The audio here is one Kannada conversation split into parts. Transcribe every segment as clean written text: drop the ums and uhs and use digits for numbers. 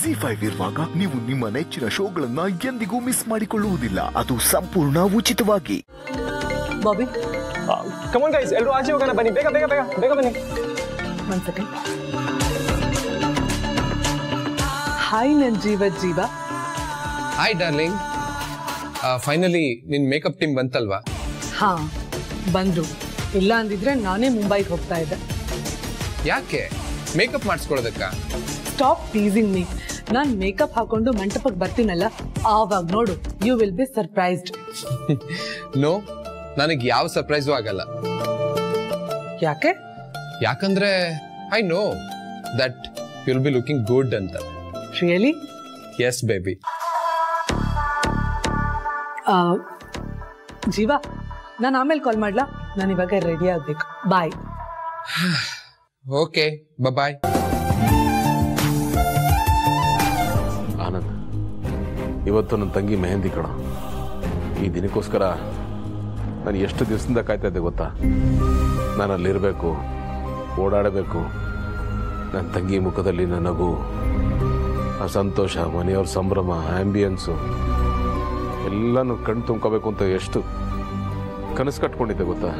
ZEE5 ಇರುವಾಗ ನೀವು ನಿಮ್ಮ ನೆಚ್ಚಿನ ಶೋಗಳನ್ನ ಎಂದಿಗೂ ಮಿಸ್ ಮಾಡಿಕೊಳ್ಳುವುದಿಲ್ಲ. ಅದು ಸಂಪೂರ್ಣ ಉಚಿತವಾಗಿ. ಬಾಬಿ ಕಮ್ ಆನ್ ಗೈಸ್, ಎಲ್ಲರೂ ಆಚೆ ಹೋಗೋಣ, ಬನ್ನಿ, ಬೇಗ ಬೇಗ ಬೇಗ ಬೇಗ ಬನ್ನಿ. ಒಂದು ಸೆಕೆಂಡ್. ಹಾಯ್ ನನ್ನ ಜೀವ. Hi darling. ಫೈನಲಿ ನಿನ್ ಮೇಕಪ್ ಟೀಮ್ ಬಂತಲ್ವಾ? ಹಾ ಬಂದ್ರು. ಇಲ್ಲ ಅಂದಿದ್ರೆ ನಾನೇ ಮುಂಬೈಗೆ ಹೋಗ್ತಾ ಇದ್ದೆ. ಯಾಕೆ ಮೇಕಪ್ ಮಾಡಿಸ್ಕೊಳ್ಳೋದಕ್ಕ? Stop teasing me. ನಾನು ಮೇಕಪ್ ಹಾಕೊಂಡು ಮಂಟಪಕ್ಕೆ ಬರ್ತೀನಲ್ಲ, ಆವಾಗ ನೋಡು, you will be surprised. No, ನನಗೆ ಯಾವ ಸರ್ಪ್ರೈಸು ಆಗಲ್ಲ. ಯಾಕೆ? ಯಾಕಂದ್ರೆ I know that you will be looking good ಅಂತ. ರಿಯಲಿ? Yes baby. ಜೀವ, ನಾನು ಆಮೇಲೆ ಕಾಲ್ ಮಾಡ್ಲಾ? ನಾನು ಇವಾಗ ರೆಡಿ ಆಗ್ಬೇಕು. ಬಾಯ್. ಓಕೆ, ಬಾಯ್. ಆನಂದ್, ಇವತ್ತು ನನ್ನ ತಂಗಿ ಮೆಹಂದಿ ಕಣ. ಈ ದಿನಕ್ಕೋಸ್ಕರ ನಾನು ಎಷ್ಟು ದಿವಸದಿಂದ ಕಾಯ್ತಾ ಇದ್ದೆ ಗೊತ್ತಾ? ನಾನು ಅಲ್ಲಿರಬೇಕು, ಓಡಾಡಬೇಕು. ನನ್ನ ತಂಗಿ ಮುಖದಲ್ಲಿ ನನ್ನ ನಗು, ಆ ಸಂತೋಷ, ಮನೆಯವ್ರ ಸಂಭ್ರಮ, ಆಂಬಿಯನ್ಸು ಎಲ್ಲನೂ ಕಣ್ಣು ತುಂಬ್ಕೋಬೇಕು ಅಂತ ಎಷ್ಟು ಕನಸು ಕಟ್ಕೊಂಡಿದ್ದೆ ಗೊತ್ತಾ?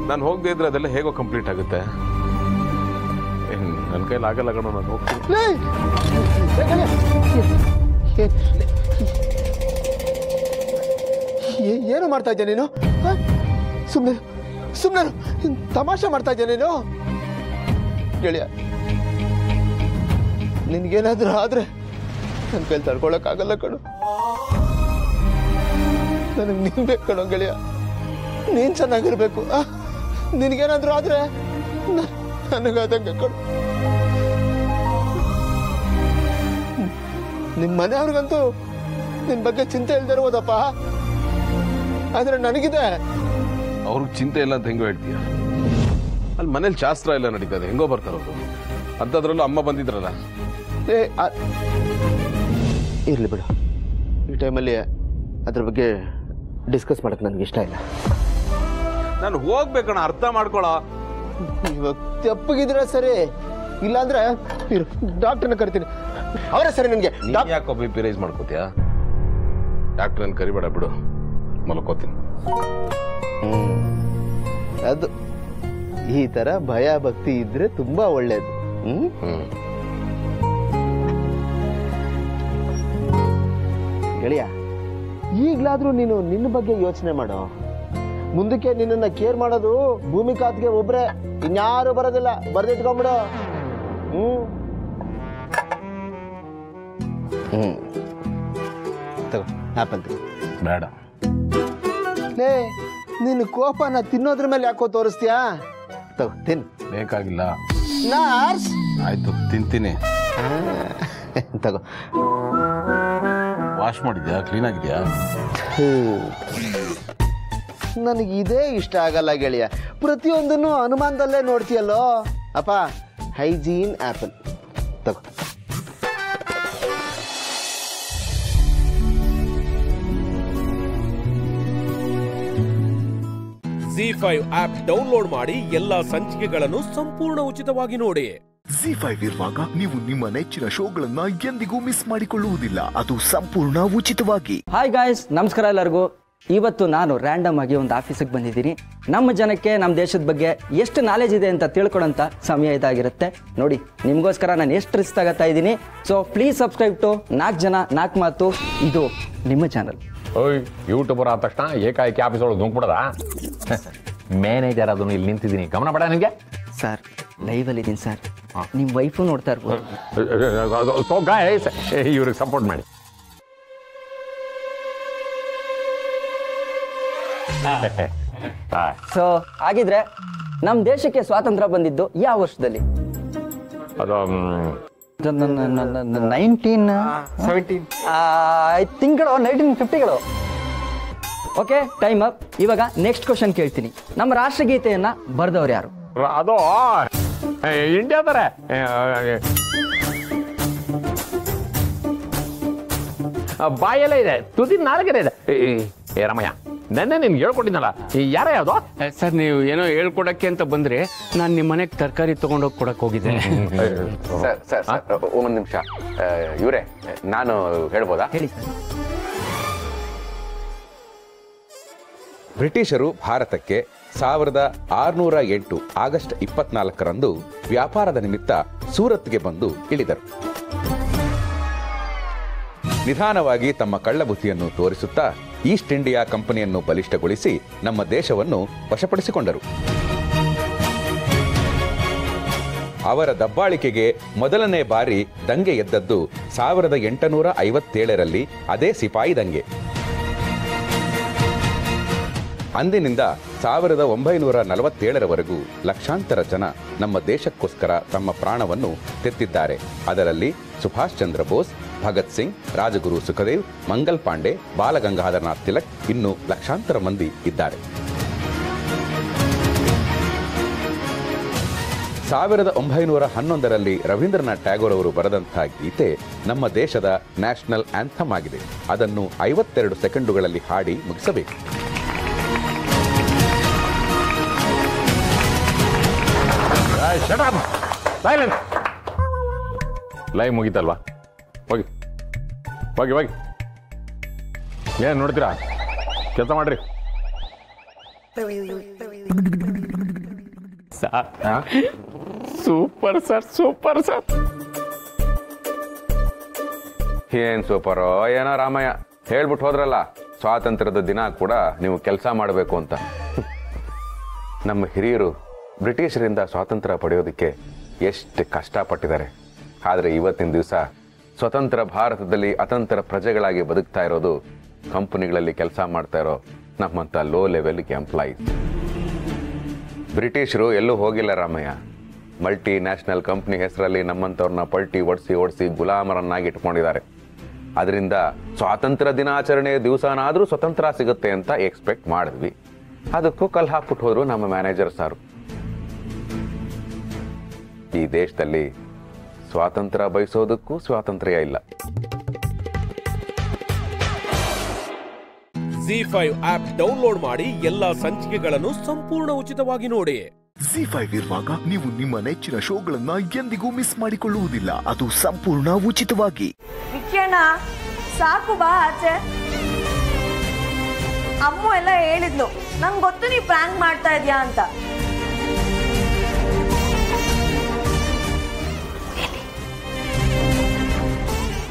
ನಾನು ಹೋಗದೆ ಇದ್ರೆ ಅದೆಲ್ಲ ಹೇಗೋ ಕಂಪ್ಲೀಟ್ ಆಗುತ್ತೆ. ನನ್ನ ಕೈಲಿ ಆಗಲ್ಲ ಕಣ, ನಾನು ಹೋಗ್ತೀನಿ. ಏನು ಮಾಡ್ತಾ ಇದ್ದೆ ನೀನು? ಸುಮ್ಮನೆ ಸುಮ್ಮನೆ ತಮಾಷೆ ಮಾಡ್ತಾ ಇದ್ದೆ ನೀನು? ಗೆಳೆಯ, ನಿನ್ಗೇನಾದ್ರೂ ಆದ್ರೆ ನನ್ನ ಕೈಲಿ ತಡ್ಕೊಳಕ್ಕಾಗಲ್ಲ ಕಣು. ನನಗೆ ನೀನ್ ಬೇಕು ಕಣೋ ಗೆಳೆಯ. ನೀನ್ ಚೆನ್ನಾಗಿರ್ಬೇಕು. ನಿನ್ಗೇನಾದ್ರೂ ಆದ್ರೆ ನನಗಾದಂಗೆ ಕಣು. ನಿಮ್ಮ ಮನೆಯವ್ರಿಗಂತೂ ನಿನ್ ಬಗ್ಗೆ ಚಿಂತೆ ಇಲ್ದೇ ಇರ್ಬೋದಪ್ಪ, ಆದ್ರೆ ನನಗಿದೆ. ಅವ್ರಿಗೆ ಚಿಂತೆ ಇಲ್ಲ ಅಂತ ಹೆಂಗೋ ಹೇಳ್ತೀಯ? ಅಲ್ಲಿ ಮನೇಲಿ ಶಾಸ್ತ್ರ ಎಲ್ಲ ನಡೀತದೆ, ಹೆಂಗೋ ಬರ್ತಾರವರು. ಅಂಥದ್ರಲ್ಲೂ ಅಮ್ಮ ಬಂದಿದ್ರಲ್ಲ. ಇರ್ಲಿ ಬಿಡು, ಈ ಟೈಮಲ್ಲಿ ಅದ್ರ ಬಗ್ಗೆ ಡಿಸ್ಕಸ್ ಮಾಡಕ್ ನನಗೆ ಇಷ್ಟ ಇಲ್ಲ. ನಾನು ಹೋಗ್ಬೇಕಣ್ಣ, ಅರ್ಥ ಮಾಡ್ಕೊಳ. ಇವಾಗ ತೆಪ್ಪಗಿದ್ರೆ ಸರಿ, ಇಲ್ಲಾಂದ್ರೆ ಡಾಕ್ಟರ್ನ ಕರಿತೀನಿ. ಅವರೇ ಸರಿ ನಿನ್ಗೆ. ಯಾಕೋ ಬಿ ಪಿ ರೈಸ್ ಮಾಡ್ಕೋತೀಯ? ಡಾಕ್ಟರ್ನ ಕರಿಬೇಡ, ಬಿಡು, ಮಲ್ಕೋತೀನಿ. ಅದು ಈ ತರ ಭಯ ಭಕ್ತಿ ಇದ್ರೆ ತುಂಬಾ ಒಳ್ಳೇದು. ಗೆಳೆಯ, ಈಗ್ಲಾದ್ರೂ ನೀನು ನಿನ್ನ ಬಗ್ಗೆ ಯೋಚನೆ ಮಾಡೋ. ಮುಂದಕ್ಕೆ ನಿನ್ನನ್ನ ಕೇರ್ ಮಾಡೋದು ಭೂಮಿಕಾತ್ಗೆ ಒಬ್ರೆ, ಇನ್ಯಾರು ಬರೋದಿಲ್ಲ. ಬರ್ದಿಟ್ಕೊಂಡ್ಬಿಡು. ತಗೋ ಆಪಲ್. ಬೇಡ. ಲೇ, ನಿನ್ನ ಕೋಪನ ತಿನ್ನೋದ್ರ ಮೇಲೆ ಯಾಕೋ ತೋರಿಸ್ತೀಯಾ? ತಗೋ ತಿನ್. ಬೇಕಾಗಿಲ್ಲ. ನಾರ್ಸ್ ಆಯ್ತು, ತಿಂತೀನಿ. ತಗೋ. ವಾಶ್ ಮಾಡಿದ್ಯಾ? ಕ್ಲೀನ್ ಆಗಿದ್ಯಾ? ನನಗೆ ಇದೇ ಇಷ್ಟ ಆಗಲ್ಲ ಗೆಳೆಯ. ಪ್ರತಿಯೊಂದನ್ನು ಅನುಮಾನದಲ್ಲೇ ನೋಡ್ತೀಯಲ್ಲೋ. ಅಪ್ಪ, ಹೈಜೀನ್ ಆಪಲ್ ತಗೋ. ZEE5 ಆಪ್ ಡೌನ್ಲೋಡ್ ಮಾಡಿ ಎಲ್ಲಾ ಸಂಚಿಕೆಗಳನ್ನು ಸಂಪೂರ್ಣ ಉಚಿತವಾಗಿ ನೋಡಿ. ZEE5 ಇರುವಾಗ ನೀವು ನಿಮ್ಮ ನೆಚ್ಚಿನ ಶೋಗಳನ್ನ ಎಂದಿಗೂ ಮಿಸ್ ಮಾಡಿಕೊಳ್ಳುವುದಿಲ್ಲ. ಅದು ಸಂಪೂರ್ಣ ಉಚಿತವಾಗಿ. ಹಾಯ್ ಗಾಯ್ಸ್, ನಮಸ್ಕಾರ ಎಲ್ಲರಿಗೂ. ಇವತ್ತು ನಾನು ರ್ಯಾಂಡಮ್ ಆಗಿ ಒಂದು ಆಫೀಸಿಗೆ ಬಂದಿದ್ದೀನಿ. ನಮ್ಮ ಜನಕ್ಕೆ ನಮ್ಮ ದೇಶದ ಬಗ್ಗೆ ಎಷ್ಟು ನಾಲೆಜ್ ಇದೆ ಅಂತ ತಿಳ್ಕೊಳ್ಳೋಂಥ ಸಮಯ ಇದಾಗಿರುತ್ತೆ. ನೋಡಿ, ನಿಮಗೋಸ್ಕರ ನಾನು ಎಷ್ಟು ರಿಸ್ಕ್ ತಗೋತಾ ಇದ್ದೀನಿ. ಸೊ ಪ್ಲೀಸ್ ಸಬ್ಸ್ಕ್ರೈಬ್ ಟು 4 ಜನ 4 ಮಾತು. ಇದು ನಿಮ್ಮ ಚಾನಲ್. ಓಯ್, ಯೂಟ್ಯೂಬರ್ ಆದ ತಕ್ಷಣ ಏಕಾಏಕಿ ಆಫೀಸ್ ಒಳಗೆ ನುಗ್ಬಿಡದ? ಮ್ಯಾನೇಜರ್ ಅದನ್ನು ಇಲ್ಲಿ ನಿಂತಿದ್ದೀನಿ, ಗಮನ ಬೇಡ ನಿಮಗೆ? ಸರ್, ಲೈವಲ್ಲಿ ಇದ್ದೀನಿ ಸರ್, ನಿಮ್ಮ ವೈಫು ನೋಡ್ತಾ ಇರ್ಬೋದು. ಸೊ ಗಾಯ್ಸ್, ಇವ್ರಿಗೆ ಸಪೋರ್ಟ್ ಮಾಡಿ. ಸೊ ಹಾಗಿದ್ರೆ ನಮ್ಮ ದೇಶಕ್ಕೆ ಸ್ವಾತಂತ್ರ್ಯ ಬಂದಿದ್ದು ಯಾವ ವರ್ಷದಲ್ಲಿ? ಅದು 1950ಗಳು. Okay, time up. ಇವಾಗ ನೆಕ್ಸ್ಟ್ ಕ್ವಶನ್ ಕೇಳ್ತೀನಿ. ನಮ್ಮ ರಾಷ್ಟ್ರಗೀತೆಯನ್ನ ಬರೆದವ್ರು ಯಾರು? ಅದು ಇಂಡಿಯಾದರೆ ಬಾಯೆಲ್ಲ ಇದೆ, ತುದಿ ನಾಲ್ಕನೇ ಇದೆ. ಏ ರಮಯ್ಯ, ನೆನ್ನೆ ನಿನ್ಗೆ ಹೇಳ್ಕೊಟ್ಟಿದ್ದಲ್ಲ ಯಾರ ಯಾವ್ದು ಸರ್ ನೀವು ಏನೋ ಹೇಳ್ಕೊಡಕ್ಕೆ ಅಂತ ಬಂದ್ರೆ ನಾನು ನಿಮ್ಮ ಮನೆಗೆ ತರಕಾರಿ ತಗೊಂಡೋಗಿ ಕೊಡಕ್ಕೆ ಹೋಗಿದ್ದೆ. ಸರ್ ಒಂದು ನಿಮಿಷ ಇವರೇ, ನಾನು ಹೇಳ್ಬೋದಾ? ಹೇಳಿ ಸರ್. ಬ್ರಿಟಿಷರು ಭಾರತಕ್ಕೆ 1608 ಆಗಸ್ಟ್ 24ರಂದು ವ್ಯಾಪಾರದ ನಿಮಿತ್ತ ಸೂರತ್ಗೆ ಬಂದು ಇಳಿದರು. ನಿಧಾನವಾಗಿ ತಮ್ಮ ಕಳ್ಳಬುದ್ಧಿಯನ್ನು ತೋರಿಸುತ್ತಾ ಈಸ್ಟ್ ಇಂಡಿಯಾ ಕಂಪನಿಯನ್ನು ಬಲಿಷ್ಠಗೊಳಿಸಿ ನಮ್ಮ ದೇಶವನ್ನು ವಶಪಡಿಸಿಕೊಂಡರು. ಅವರ ದಬ್ಬಾಳಿಕೆಗೆ ಮೊದಲನೇ ಬಾರಿ ದಂಗೆ ಎದ್ದದ್ದು 1857ರಲ್ಲಿ, ಅದೇ ಸಿಪಾಯಿ ದಂಗೆ. ಅಂದಿನಿಂದ 1947ರವರೆಗೂ ಲಕ್ಷಾಂತರ ಜನ ನಮ್ಮ ದೇಶಕ್ಕೋಸ್ಕರ ತಮ್ಮ ಪ್ರಾಣವನ್ನು ತೆತ್ತಿದ್ದಾರೆ. ಅದರಲ್ಲಿ ಸುಭಾಷ್ ಚಂದ್ರ ಬೋಸ್, ಭಗತ್ ಸಿಂಗ್, ರಾಜಗುರು ಸುಖದೇವ್, ಮಂಗಲ್ ಪಾಂಡೆ, ಬಾಲಗಂಗಾಧರನಾಥ್ ತಿಲಕ್, ಇನ್ನೂ ಲಕ್ಷಾಂತರ ಮಂದಿ ಇದ್ದಾರೆ. 1911ರಲ್ಲಿ ರವೀಂದ್ರನಾಥ್ ಟ್ಯಾಗೋರ್ ಅವರು ಬರೆದಂತಹ ಗೀತೆ ನಮ್ಮ ದೇಶದ ನ್ಯಾಷನಲ್ ಆಂಥಮ್ ಆಗಿದೆ. ಅದನ್ನು 52 ಸೆಕೆಂಡುಗಳಲ್ಲಿ ಹಾಡಿ ಮುಗಿಸಬೇಕು. ಲೈವ್ ಮುಗೀತಲ್ವಾ? ಹೋಗಿ ಹೋಗಿ ಹೋಗಿ, ಏನ್ ನೋಡ್ತೀರಾ? ಕೆಲಸ ಮಾಡ್ರಿ. Super sir, super sir. ಏನ್ ಸೂಪರೋ ಏನೋ ರಾಮಯ್ಯ, ಹೇಳ್ಬಿಟ್ಟು ಹೋದ್ರಲ್ಲ ಸ್ವಾತಂತ್ರ್ಯದ ದಿನ ಕೂಡ ನೀವು ಕೆಲಸ ಮಾಡಬೇಕು ಅಂತ. ನಮ್ಮ ಹಿರಿಯರು ಬ್ರಿಟಿಷರಿಂದ ಸ್ವಾತಂತ್ರ್ಯ ಪಡೆಯೋದಕ್ಕೆ ಎಷ್ಟು ಕಷ್ಟಪಟ್ಟಿದ್ದಾರೆ. ಆದರೆ ಇವತ್ತಿನ ದಿವಸ ಸ್ವತಂತ್ರ ಭಾರತದಲ್ಲಿ ಅತಂತ್ರ ಪ್ರಜೆಗಳಾಗಿ ಬದುಕ್ತಾ ಇರೋದು ಕಂಪನಿಗಳಲ್ಲಿ ಕೆಲಸ ಮಾಡ್ತಾ ಇರೋ ನಮ್ಮಂಥ ಲೋ ಲೆವೆಲ್ ಎಂಪ್ಲಾಯೀಸ್. ಬ್ರಿಟಿಷರು ಎಲ್ಲೂ ಹೋಗಿಲ್ಲ ರಾಮಯ್ಯ. ಮಲ್ಟಿ ನ್ಯಾಷನಲ್ ಕಂಪ್ನಿ ಹೆಸರಲ್ಲಿ ನಮ್ಮಂಥವ್ರನ್ನ ಪಲ್ಟಿ ಓಡಿಸಿ ಗುಲಾಮರನ್ನಾಗಿ ಇಟ್ಕೊಂಡಿದ್ದಾರೆ. ಅದರಿಂದ ಸ್ವಾತಂತ್ರ್ಯ ದಿನಾಚರಣೆ ದಿವಸನಾದರೂ ಸ್ವತಂತ್ರ ಸಿಗುತ್ತೆ ಅಂತ ಎಕ್ಸ್ಪೆಕ್ಟ್ ಮಾಡಿದ್ವಿ. ಅದಕ್ಕೂ ಕಲ್ಲು ಹಾಕ್ಬಿಟ್ಟು ಹೋದ್ರು ನಮ್ಮ ಮ್ಯಾನೇಜರ್ ಸಾರು. ಈ ದೇಶದಲ್ಲಿ ಸ್ವಾತಂತ್ರ್ಯ ಬಯಸೋದಕ್ಕೂ ಸ್ವಾತಂತ್ರ್ಯ ಇಲ್ಲ. ZEE5 ಆಪ್ ಡೌನ್ಲೋಡ್ ಮಾಡಿ ಎಲ್ಲಾ ಸಂಚಿಕೆಗಳನ್ನು ಸಂಪೂರ್ಣ ಉಚಿತವಾಗಿ ನೋಡಿ. ZEE5 ಇರುವಾಗ ನೀವು ನಿಮ್ಮ ನೆಚ್ಚಿನ ಶೋಗಳನ್ನ ಎಂದಿಗೂ ಮಿಸ್ ಮಾಡಿಕೊಳ್ಳುವುದಿಲ್ಲ, ಅದು ಸಂಪೂರ್ಣ ಉಚಿತವಾಗಿ. ವಿಕ್ಯಣ್ಣ ಸಾಕು ಬಾ ಆಚೆ. ಅಮ್ಮ ಎಲ್ಲ ಹೇಳಿದ್ಲು, ನಂಗೆ ಗೊತ್ತು ನೀ ಪ್ರ್ಯಾಂಕ್ ಮಾಡ್ತಾ ಇದ್ಯಾ ಅಂತ.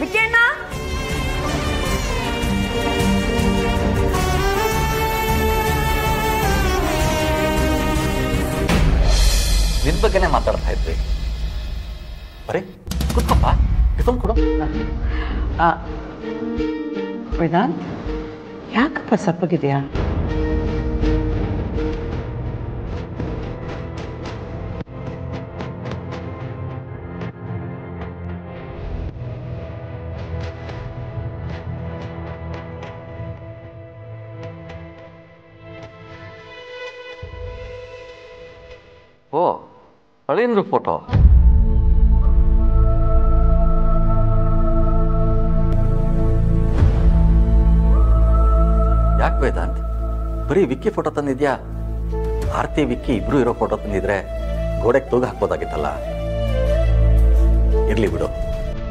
ವಿಕ್ಯಣ್ಣ ನಿನ್ ಬಗ್ಗೆನೇ ಮಾತಾಡ್ತಾ ಇದ್ವಿ. ಬರೀ ಕುತ್ಕೊಪ್ಪ, ಇಟ್ಕೊಂಡು ಕೊಡು. ವೇದಾಂತ್, ಯಾಕಪ್ಪ ಸಪ್ಪಗಿದೆಯಾ? ಓ, ಅಳಿಯಂದ್ರು ಫೋಟೋ. ಯಾಕೆ ವೇದಾಂತ್, ಬರೀ ವಿಕ್ಕಿ ಫೋಟೋ ತಂದಿದ್ಯಾ? ಆರ್ತಿ ವಿಕ್ಕಿ ಇಬ್ರು ಇರೋ ಫೋಟೋ ತಂದಿದ್ರೆ ಗೋಡೆಗೆ ತೂಗು ಹಾಕ್ಬೋದಾಗಿತ್ತಲ್ಲ. ಇರ್ಲಿ ಬಿಡು,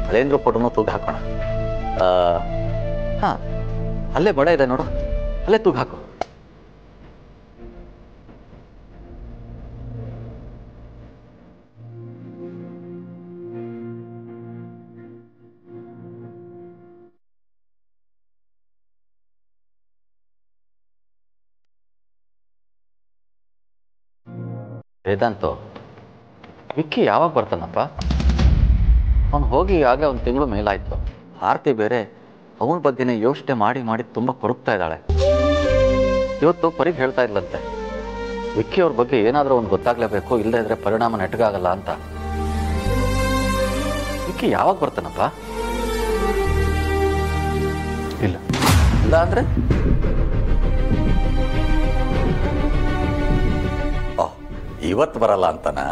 ಅಳಿಯಂದ್ರು ಫೋಟೋನು ತೂಗು ಹಾಕೋಣ. ಹಾ, ಅಲ್ಲೇ ಬಡ ಇದೆ ನೋಡು, ಅಲ್ಲೇ ತೂಗು ಹಾಕು. ವೇದಾಂತು, ವಿಕ್ಕಿ ಯಾವಾಗ ಬರ್ತಾನಪ್ಪ? ಅವನು ಹೋಗಿ ಆಗಲೇ 1 ತಿಂಗಳು ಮೇಲಾಯ್ತು. ಆರ್ತಿ ಬೇರೆ ಅವನ ಬಗ್ಗೆನೇ ಯೋಚನೆ ಮಾಡಿ ತುಂಬ ಕೊರಗ್ತಾ ಇದ್ದಾಳೆ. ಇವತ್ತು ಪರಿಗೆ ಹೇಳ್ತಾ ಇದ್ಲಂತೆ, ವಿಕ್ಕಿ ಅವ್ರ ಬಗ್ಗೆ ಏನಾದರೂ ಒಂದು ಗೊತ್ತಾಗ್ಲೇಬೇಕು, ಇಲ್ಲದೇ ಇದ್ರೆ ಪರಿಣಾಮ ನೆಟ್ಟಗಾಗಲ್ಲ ಅಂತ. ವಿಕ್ಕಿ ಯಾವಾಗ ಬರ್ತಾನಪ್ಪ? ಇಲ್ಲ ಅಂದ್ರೆ ಇವತ್ತು ಬರಲ್ಲ ಅಂತನಾ?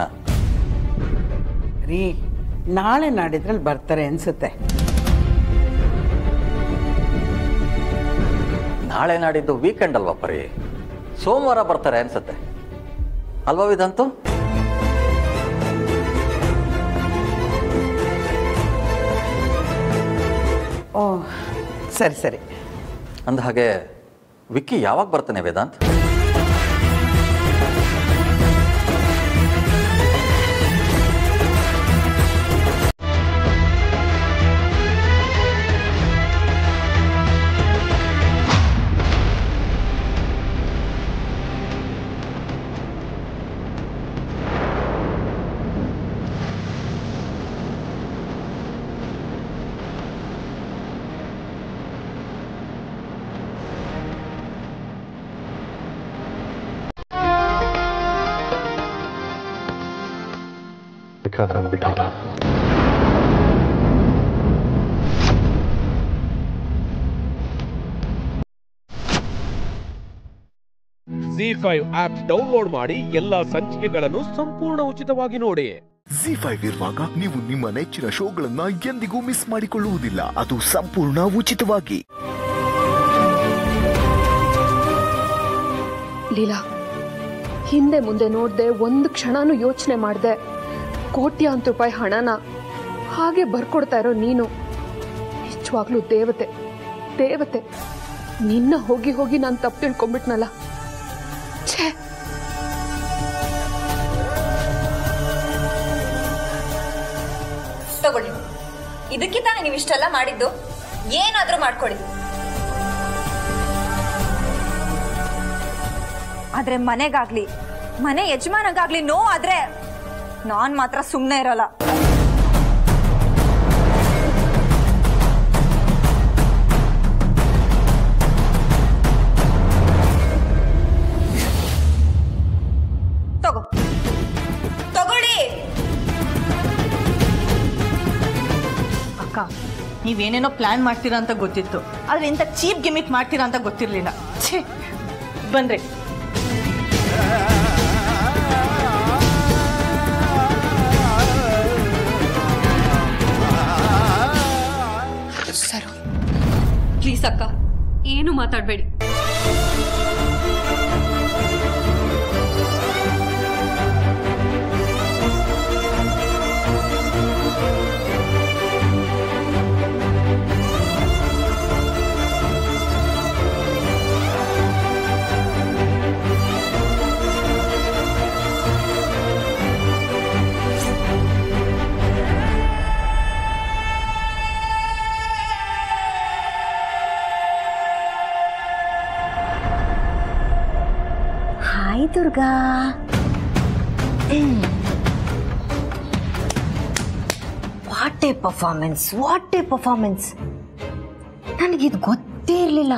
ರೀ, ನಾಳೆ ನಾಡಿದ್ರಲ್ಲಿ ಬರ್ತಾರೆ ಅನ್ಸುತ್ತೆ. ನಾಳೆ ನಾಡಿದ್ದು ವೀಕೆಂಡ್ ಅಲ್ವಾ ಪರಿ, ಸೋಮವಾರ ಬರ್ತಾರೆ ಅನ್ಸತ್ತೆ ಅಲ್ವಾ ವೇದಾಂತು? ಓ ಸರಿ ಸರಿ. ಅಂದ ಹಾಗೆ ವಿಕ್ಕಿ ಯಾವಾಗ ಬರ್ತಾನೆ ವೇದಾಂತ್? ZEE5 ಆಪ್ ಡೌನ್ಲೋಡ್ ಮಾಡಿ ಎಲ್ಲಾ ಸಂಚಿಕೆಗಳನ್ನು ಸಂಪೂರ್ಣ ಉಚಿತವಾಗಿ ನೋಡಿ. ZEE5 ಇರುವಾಗ ನೀವು ನಿಮ್ಮ ನೆಚ್ಚಿನ ಶೋಗಳನ್ನ ಎಂದಿಗೂ ಮಿಸ್ ಮಾಡಿಕೊಳ್ಳುವುದಿಲ್ಲ, ಅದು ಸಂಪೂರ್ಣ ಉಚಿತವಾಗಿ. ಲೀಲಾ, ಹಿಂದೆ ಮುಂದೆ ನೋಡ್ದೆ ಒಂದು ಕ್ಷಣನೂ ಯೋಚನೆ ಮಾಡ್ದೆ ಕೋಟ್ಯಾಂತರ ರೂಪಾಯಿ ಹಣನ ಹಾಗೆ ಬರ್ಕೊಡ್ತಾ ಇರೋ ನೀನು ನಿಜವಾಗ್ಲೂ ದೇವತೆ ದೇವತೆ. ನಿನ್ನ ಹೋಗಿ ಹೋಗಿ ನಾನು ತಪ್ಪು ತಿಳ್ಕೊಂಡ್ಬಿಟ್ನಲ್ಲ. ಛೇ, ತಗೊಳ್ಳಿ, ಇದಕ್ಕೆ ತಾನೇ ನೀವು ಇಷ್ಟೆಲ್ಲ ಮಾಡಿದ್ದು. ಏನಾದ್ರೂ ಮಾಡ್ಕೊಳ್ಳಿ, ಆದ್ರೆ ಮನೆಗಾಗ್ಲಿ ಮನೆ ಯಜಮಾನಗಾಗ್ಲಿ ನೋ ಆದ್ರೆ ನಾನ್ ಮಾತ್ರ ಸುಮ್ಮನೆ ಇರಲ್ಲ. ತಗೊಳ್ಳಿ. ಅಕ್ಕ, ನೀವೇನೇನೋ ಪ್ಲಾನ್ ಮಾಡ್ತೀರಾ ಅಂತ ಗೊತ್ತಿತ್ತು, ಆದ್ರೆ ಇಂಥ ಚೀಪ್ ಗಿಮಿಕ್ ಮಾಡ್ತೀರಾ ಅಂತ ಗೊತ್ತಿರ್ಲಿಲ್ಲ. ಛೇ, ಬನ್ರಿ. ಸರು, ಪ್ಲೀಸ್ ಅಕ್ಕ, ಏನು ಮಾತಾಡಬೇಡಿ. ಹಾಯ್ Durga. What a performance, what a performance. ನನಗಿದು ಗೊತ್ತೇ ಇರಲಿಲ್ಲ.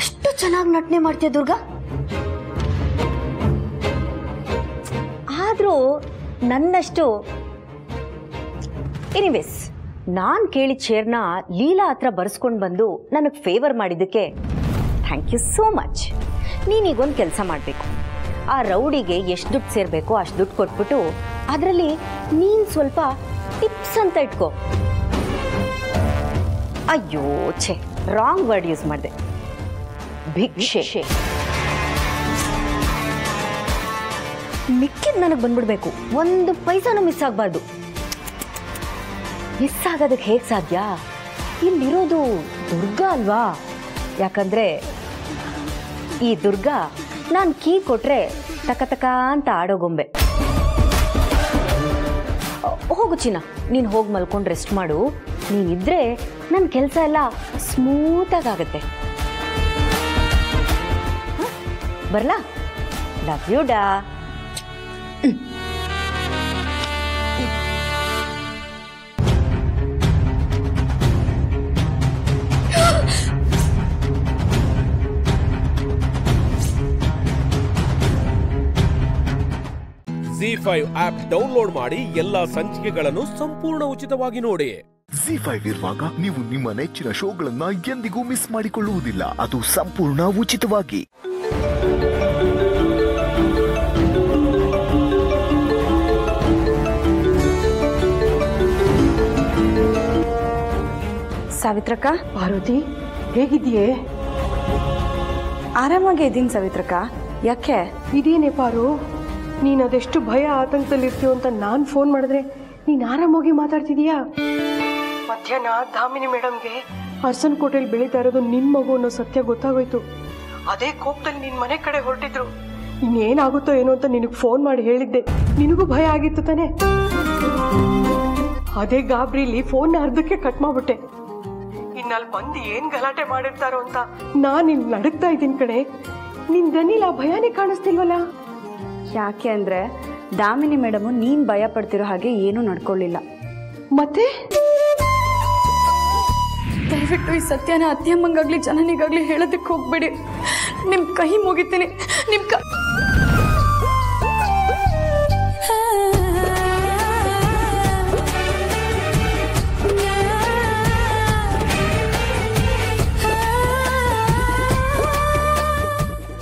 ಎಷ್ಟು ಚೆನ್ನಾಗಿ ನಟನೆ ಮಾಡ್ತೀಯ ದುರ್ಗಾ. ಆದರೂ ನನ್ನಷ್ಟು ಎನಿವೇಸ್, ನಾನು ಕೇಳಿದ ಶೇರ್ನ ಲೀಲಾ ಹತ್ರ ಬರ್ಸ್ಕೊಂಡು ಬಂದು ನನಗೆ ಫೇವರ್ ಮಾಡಿದ್ದಕ್ಕೆ ಥ್ಯಾಂಕ್ ಯು ಸೋ ಮಚ್. ನೀನೀಗೊಂದು ಕೆಲಸ ಮಾಡಬೇಕು. ಆ ರೌಡಿಗೆ ಎಷ್ಟು ದುಡ್ಡು ಸೇರಬೇಕೋ ಅಷ್ಟು ದುಡ್ಡು ಕೊಟ್ಬಿಟ್ಟು ಅದರಲ್ಲಿ ನೀನು ಸ್ವಲ್ಪ ಟಿಪ್ಸ್ ಅಂತ ಇಟ್ಕೋ. ಅಯ್ಯೋ ಛೇ, ರಾಂಗ್ ವರ್ಡ್ ಯೂಸ್ ಮಾಡಿದೆ. ಭಿಕ್ಷೆ. ಮಿಕ್ಕಿದ್ ನನಗೆ ಬಂದ್ಬಿಡ್ಬೇಕು, ಒಂದು ಪೈಸಾನು ಮಿಸ್ ಆಗಬಾರ್ದು. ಮಿಸ್ ಆಗೋದಕ್ಕೆ ಹೇಗೆ ಸಾಧ್ಯ? ಇಲ್ಲಿರೋದು ದುರ್ಗಾ ಅಲ್ವಾ? ಯಾಕಂದ್ರೆ ಈ ದುರ್ಗಾ ನಾನು ಕೀ ಕೊಟ್ರೆ ತಕ ತಕ ಅಂತ ಆಡೋ ಗೊಂಬೆ. ಹೋಗು ಚಿನ್ನ, ನೀನು ಹೋಗಿ ಮಲ್ಕೊಂಡು ರೆಸ್ಟ್ ಮಾಡು. ನೀನಿದ್ರೆ ನನ್ನ ಕೆಲಸ ಎಲ್ಲ ಸ್ಮೂತಾಗಿ ಆಗುತ್ತೆ. ಬರ್ಲಾ? ಲವ್ ಯು ಡಾ. ZEE5 ಆಪ್ ಡೌನ್ಲೋಡ್ ಮಾಡಿ ಎಲ್ಲಾ ಸಂಚಿಕೆಗಳನ್ನು ಸಂಪೂರ್ಣ ಉಚಿತವಾಗಿ ನೋಡಿ. ZEE5 ಇರುವಾಗ ನೀವು ನಿಮ್ಮ ನೆಚ್ಚಿನ ಶೋಗಳನ್ನ ಎಂದಿಗೂ ಮಿಸ್ ಮಾಡಿಕೊಳ್ಳುವುದಿಲ್ಲ, ಅದು ಸಂಪೂರ್ಣ ಉಚಿತವಾಗಿ. ಸಾವಿತ್ರಕ್ಕ, ಪಾರ್ವತಿ ಹೇಗಿದೆಯೇ? ಆರಾಮಾಗಿ ಇದ್ದೀನಿ ಸವಿತ್ರಕ್ಕ. ಯಾಕೆ? ಇದೇನೇ ಪಾರು, ನೀನು ಅದೆಷ್ಟು ಭಯ ಆತಂಕದಲ್ಲಿರ್ತೀವ ಅಂತ ನಾನು ಫೋನ್ ಮಾಡಿದ್ರೆ ನೀನು ಆರಾಮಾಗಿ ಮಾತಾಡ್ತಿದೀಯಾ? ಮಧ್ಯಾಹ್ನ ದಾಮಿನಿ ಮೇಡಮ್ಗೆ ಅರ್ಸನ್ ಕೋಟೆಲ್ ಬೆಳೀತಾ ಇರೋದು ನಿನ್ನ ಮಗು ಅನ್ನೋ ಸತ್ಯ ಗೊತ್ತಾಗೋಯ್ತು. ಅದೇ ಕೋಪದಲ್ಲಿ ನಿನ್ನ ಮನೆ ಕಡೆ ಹೊರಟಿದ್ರು. ಇನ್ನೇನಾಗುತ್ತೋ ಏನೋ ಅಂತ ನಿನಗೆ ಫೋನ್ ಮಾಡಿ ಹೇಳಿದ್ದೆ. ನಿನಗೂ ಭಯ ಆಗಿತ್ತು ತಾನೆ? ಅದೇ ಗಾಬ್ರಿಲಿ ಫೋನ್ ಅರ್ಧಕ್ಕೆ ಕಟ್ ಮಾಡ್ಬಿಟ್ಟೆ. ಇನ್ನಲ್ಲಿ ಬಂದು ಏನ್ ಗಲಾಟೆ ಮಾಡಿರ್ತಾರೋ ಅಂತ ನಾನು ಇಲ್ಲಿ ನಡಕ್ತಾ ಇದ್ದೀನಿ ಕಣೆ. ನಿನ್ ದನಿಲ ಭಯನೇ ಕಾಣಿಸ್ತಿಲ್ವಲ್ಲ? ಯಾಕೆ ಅಂದ್ರೆ ದಾಮಿನಿ ಮೇಡಮು ನೀನ್ ಭಯ ಪಡ್ತಿರೋ ಹಾಗೆ ಏನೂ ನಡ್ಕೊಳ್ಳಿಲ್ಲ. ಮತ್ತೆ ದಯವಿಟ್ಟು ಈ ಸತ್ಯನ ಅತ್ಯಮ್ಮಂಗಾಗ್ಲಿ ಜನನಿಗಾಗ್ಲಿ ಹೇಳೋದಕ್ಕೆ ಹೋಗ್ಬೇಡಿ. ನಿಮ್ ಕೈ ಮುಗಿತೀನಿ. ನಿಮ್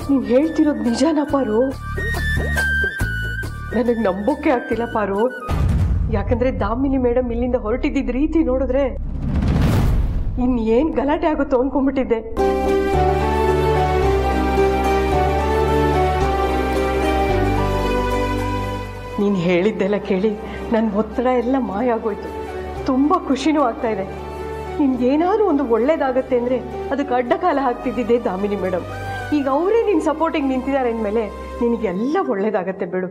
ನೀನ್ ಹೇಳ್ತಿರೋದು ನಿಜಾನ ಪಾರು? ನನಗೆ ನಂಬೋಕೆ ಆಗ್ತಿಲ್ಲ ಪಾರು. ಯಾಕಂದ್ರೆ ದಾಮಿನಿ ಮೇಡಮ್ ಇಲ್ಲಿಂದ ಹೊರಟಿದ್ದ ರೀತಿ ನೋಡಿದ್ರೆ ಇನ್ನೇನ್ ಗಲಾಟೆ ಆಗುತ್ತೋ ಅನ್ಕೊಂಡ್ಬಿಟ್ಟಿದ್ದೆ. ನೀನು ಹೇಳಿದ್ದೆಲ್ಲ ಕೇಳಿ ನನ್ನ ಒತ್ತಡ ಎಲ್ಲ ಮಾಯ ಆಗೋಯ್ತು. ತುಂಬ ಖುಷಿನೂ ಆಗ್ತಾ ಇದೆ. ನಿನ್ಗೇನಾದ್ರೂ ಒಂದು ಒಳ್ಳೇದಾಗತ್ತೆ ಅಂದರೆ ಅದಕ್ಕೆ ಅಡ್ಡಕಾಲ ಹಾಕ್ತಿದ್ದಿದ್ದೆ ದಾಮಿನಿ ಮೇಡಮ್. ಈಗ ಅವರೇ ನಿನ್ನ ಸಪೋರ್ಟಿಗೆ ನಿಂತಿದ್ದಾರೆ ಅಂದಮೇಲೆ ನಿನಗೆಲ್ಲ ಒಳ್ಳೇದಾಗತ್ತೆ ಬಿಡು.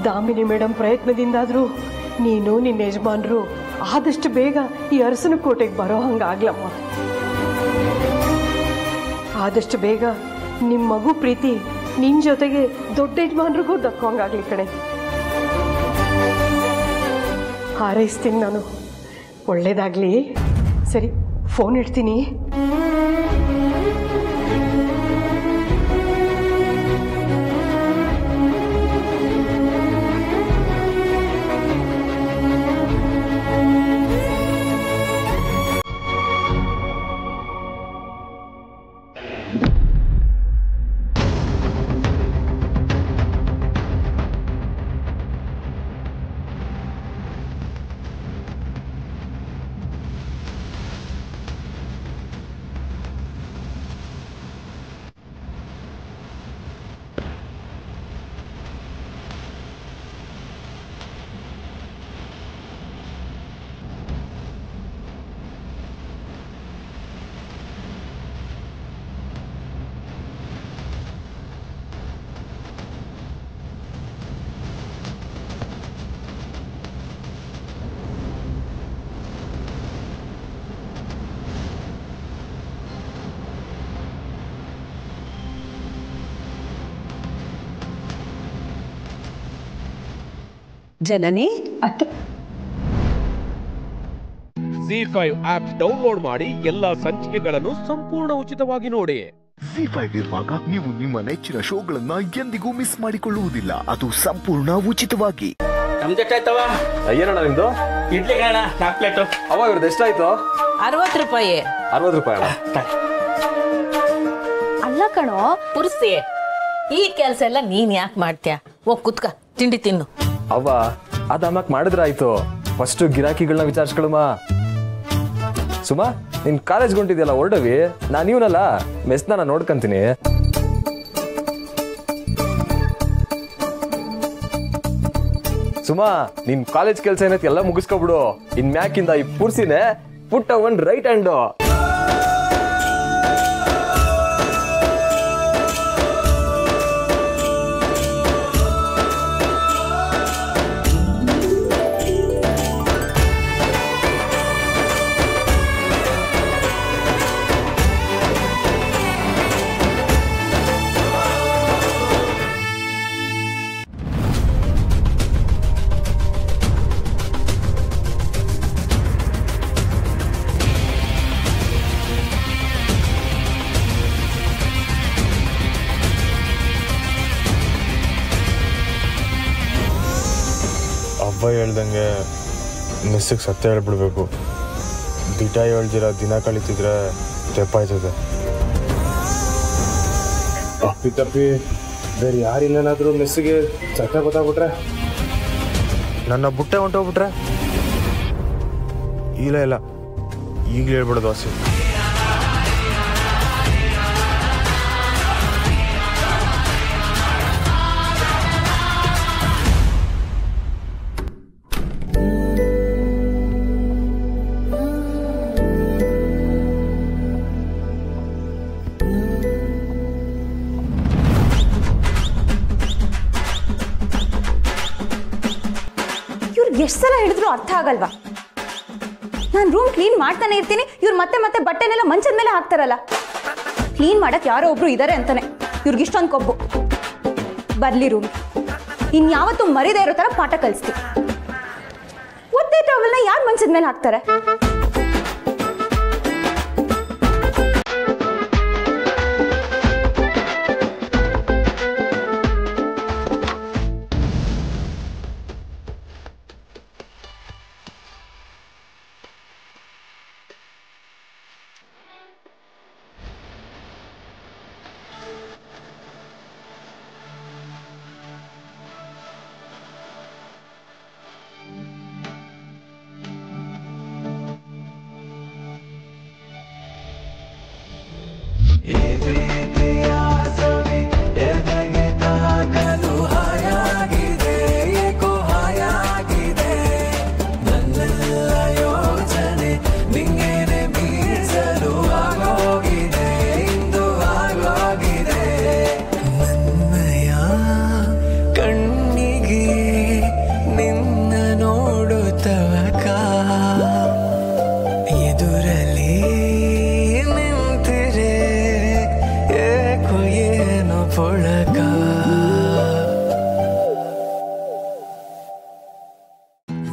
ದಾಮಿನಿ ಮೇಡಮ್ ಪ್ರಯತ್ನದಿಂದಾದರೂ ನೀನು ನಿನ್ನ ಯಜಮಾನರು ಆದಷ್ಟು ಬೇಗ ಈ ಅರಸನ ಕೋಟೆಗೆ ಬರೋ ಹಂಗಾಗ್ಲಮ್ಮ. ಆದಷ್ಟು ಬೇಗ ನಿಮ್ಮ ಮಗು ಪ್ರೀತಿ ನಿನ್ನ ಜೊತೆಗೆ ದೊಡ್ಡ ಯಜಮಾನ್ರಿಗೂ ದಕ್ಕೋಂಗಾಗ್ಲಿ ಕಡೆ. ಹಾರೈಸ್ತೀನಿ ನಾನು. ಒಳ್ಳೇದಾಗ್ಲಿ. ಸರಿ, ಫೋನ್ ಇಡ್ತೀನಿ. ಜನನಿ ZEE5 ಆಪ್ ಡೌನ್ಲೋಡ್ ಮಾಡಿ ಎಲ್ಲಾ ಸಂಚಿಕೆಗಳನ್ನು ಸಂಪೂರ್ಣ ಉಚಿತವಾಗಿ ನೋಡಿ. ZEE5 ಇರುವಾಗ ನೀವು ನಿಮ್ಮ ನೆಚ್ಚಿನ ಶೋಗಳನ್ನ ಎಂದಿಗೂ ಮಿಸ್ ಮಾಡಿಕೊಳ್ಳುವುದಿಲ್ಲ. ಅದು ಸಂಪೂರ್ಣ ಉಚಿತವಾಗಿ. ನಮ್ದೆಷ್ಟಾಯ್ತವ? ಏನಣ್ಣ ನಿಮ್ದು? ಇಡ್ಲಿ ಕಾಣ 4 ಪ್ಲೇಟು. ಅವ ಇವ್ರದ್ದು ಎಷ್ಟಾಯ್ತು? 60 ರೂಪಾಯಿ. 60 ರೂಪಾಯಿ ಅಣ್ಣ. ಅಲ್ಲ ಕಣೋ ಪುರ್ಸಿ, ಈ ಕೆಲಸ ಎಲ್ಲ ನೀನ್ ಯಾಕೆ ಮಾಡ್ತೀಯ? ಹೋಗ್ ಕುತ್ಕ, ತಿಂಡಿ ತಿನ್ನು. ಅವ್ವ ಅದ ಅಮ್ಮಕ್ ಮಾಡಿದ್ರ ಆಯ್ತು. ಫಸ್ಟ್ ಗಿರಾಕಿಗಳನ್ನ ವಿಚಾರಿಸ್ಕೊಳಮ್ಮ. ಸುಮಾ, ನಿನ್ ಕಾಲೇಜ್ಗೆ ಹೊಂಟಿದ್ಯಲ್ಲ ಹೊರಡವಿ. ನಾನು ಇವನಲ್ಲ ಮೆಸ್ನ ನಾನು ನೋಡ್ಕೊಂತೀನಿ. ಸುಮಾ, ನಿನ್ ಕಾಲೇಜ್ ಕೆಲಸ ಏನೈತಿ ಎಲ್ಲ ಮುಗಿಸ್ಕೊಬಿಡು. ಇನ್ ಮ್ಯಾಕಿಂದ ಈ ಪುರ್ಸಿನೇ ಪುಟ್ಟ ಒಂದ್ ರೈಟ್ ಹ್ಯಾಂಡ್. ಅಬ್ಬ ಹೇಳ್ದಂಗೆ ಮಿಸ್ಸಿಗೆ ಸತ್ಯ ಹೇಳ್ಬಿಡ್ಬೇಕು. ದಿಟ ಹೇಳ್ದಿರ ದಿನ ಕಳೀತಿದ್ರೆ ತೆಪ್ಪಾಯ್ತದೆ. ಅಪ್ಪಿ ತಪ್ಪಿ ಬೇರೆ ಯಾರಿಲ್ಲೇನಾದ್ರೂ ಮಿಸ್ಸಿಗೆ ಸತ್ಯ ಗೊತ್ತಾಗ್ಬಿಟ್ರೆ, ನನ್ನ ಬುಟ್ಟೆ ಹೊಂಟೋಗ್ಬಿಟ್ರೆ, ಇಲ್ಲ ಈಗಲೇ ಹೇಳ್ಬಿಡೋದು ವಾಸಿ. ಹೇಳಿದ್ರು ಅರ್ಥ ಆಗಲ್ವಾ? ನಾನು ರೂಮ್ ಕ್ಲೀನ್ ಮಾಡ್ತಾನೆ ಇರ್ತೀನಿ, ಇವ್ರು ಮತ್ತೆ ಮತ್ತೆ ಬಟ್ಟೆನೆಲ್ಲ ಮಂಚದ ಮೇಲೆ ಹಾಕ್ತಾರಲ್ಲ. ಕ್ಲೀನ್ ಮಾಡಕ್ ಯಾರೋ ಒಬ್ರು ಇದ್ದಾರೆ ಅಂತಾನೆ ಇವ್ರಿಗೆ ಇಷ್ಟೊಂದು ಕೊಬ್ಬು. ಬರ್ಲಿ ರೂಮ್, ಇನ್ಯಾವತ್ತೂ ಮರಿದೇ ಇರೋ ತರ ಪಾಠ ಕಲಿಸ್ತೀವಿ. ಒದ್ದೆ ಟವಲ್ನ ಯಾರು ಮಂಚದ ಮೇಲೆ ಹಾಕ್ತಾರೆ?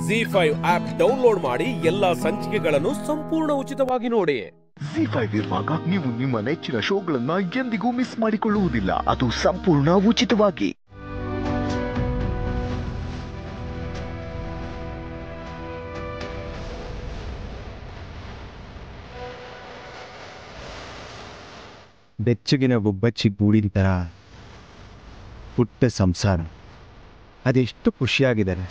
ZEE5 ಆಪ್ ಡೌನ್ಲೋಡ್ ಮಾಡಿ ಎಲ್ಲಾ ಸಂಚಿಕೆಗಳನ್ನು ಸಂಪೂರ್ಣ ಉಚಿತವಾಗಿ ನೋಡಿ. ZEE5 ಇರುವಾಗ ನೀವು ನಿಮ್ಮ ನೆಚ್ಚಿನ ಶೋಗಳನ್ನ ಎಂದಿಗೂ ಮಿಸ್ ಮಾಡಿಕೊಳ್ಳುವುದಿಲ್ಲ, ಅದು ಸಂಪೂರ್ಣ ಉಚಿತವಾಗಿ. ಬೆಚ್ಚಗಿನ ಒಬ್ಬಚ್ಚಿ ಗೂಡಿನ ಥರ ಪುಟ್ಟ ಸಂಸಾರ, ಅದೆಷ್ಟು ಖುಷಿಯಾಗಿದ್ದಾರೆ.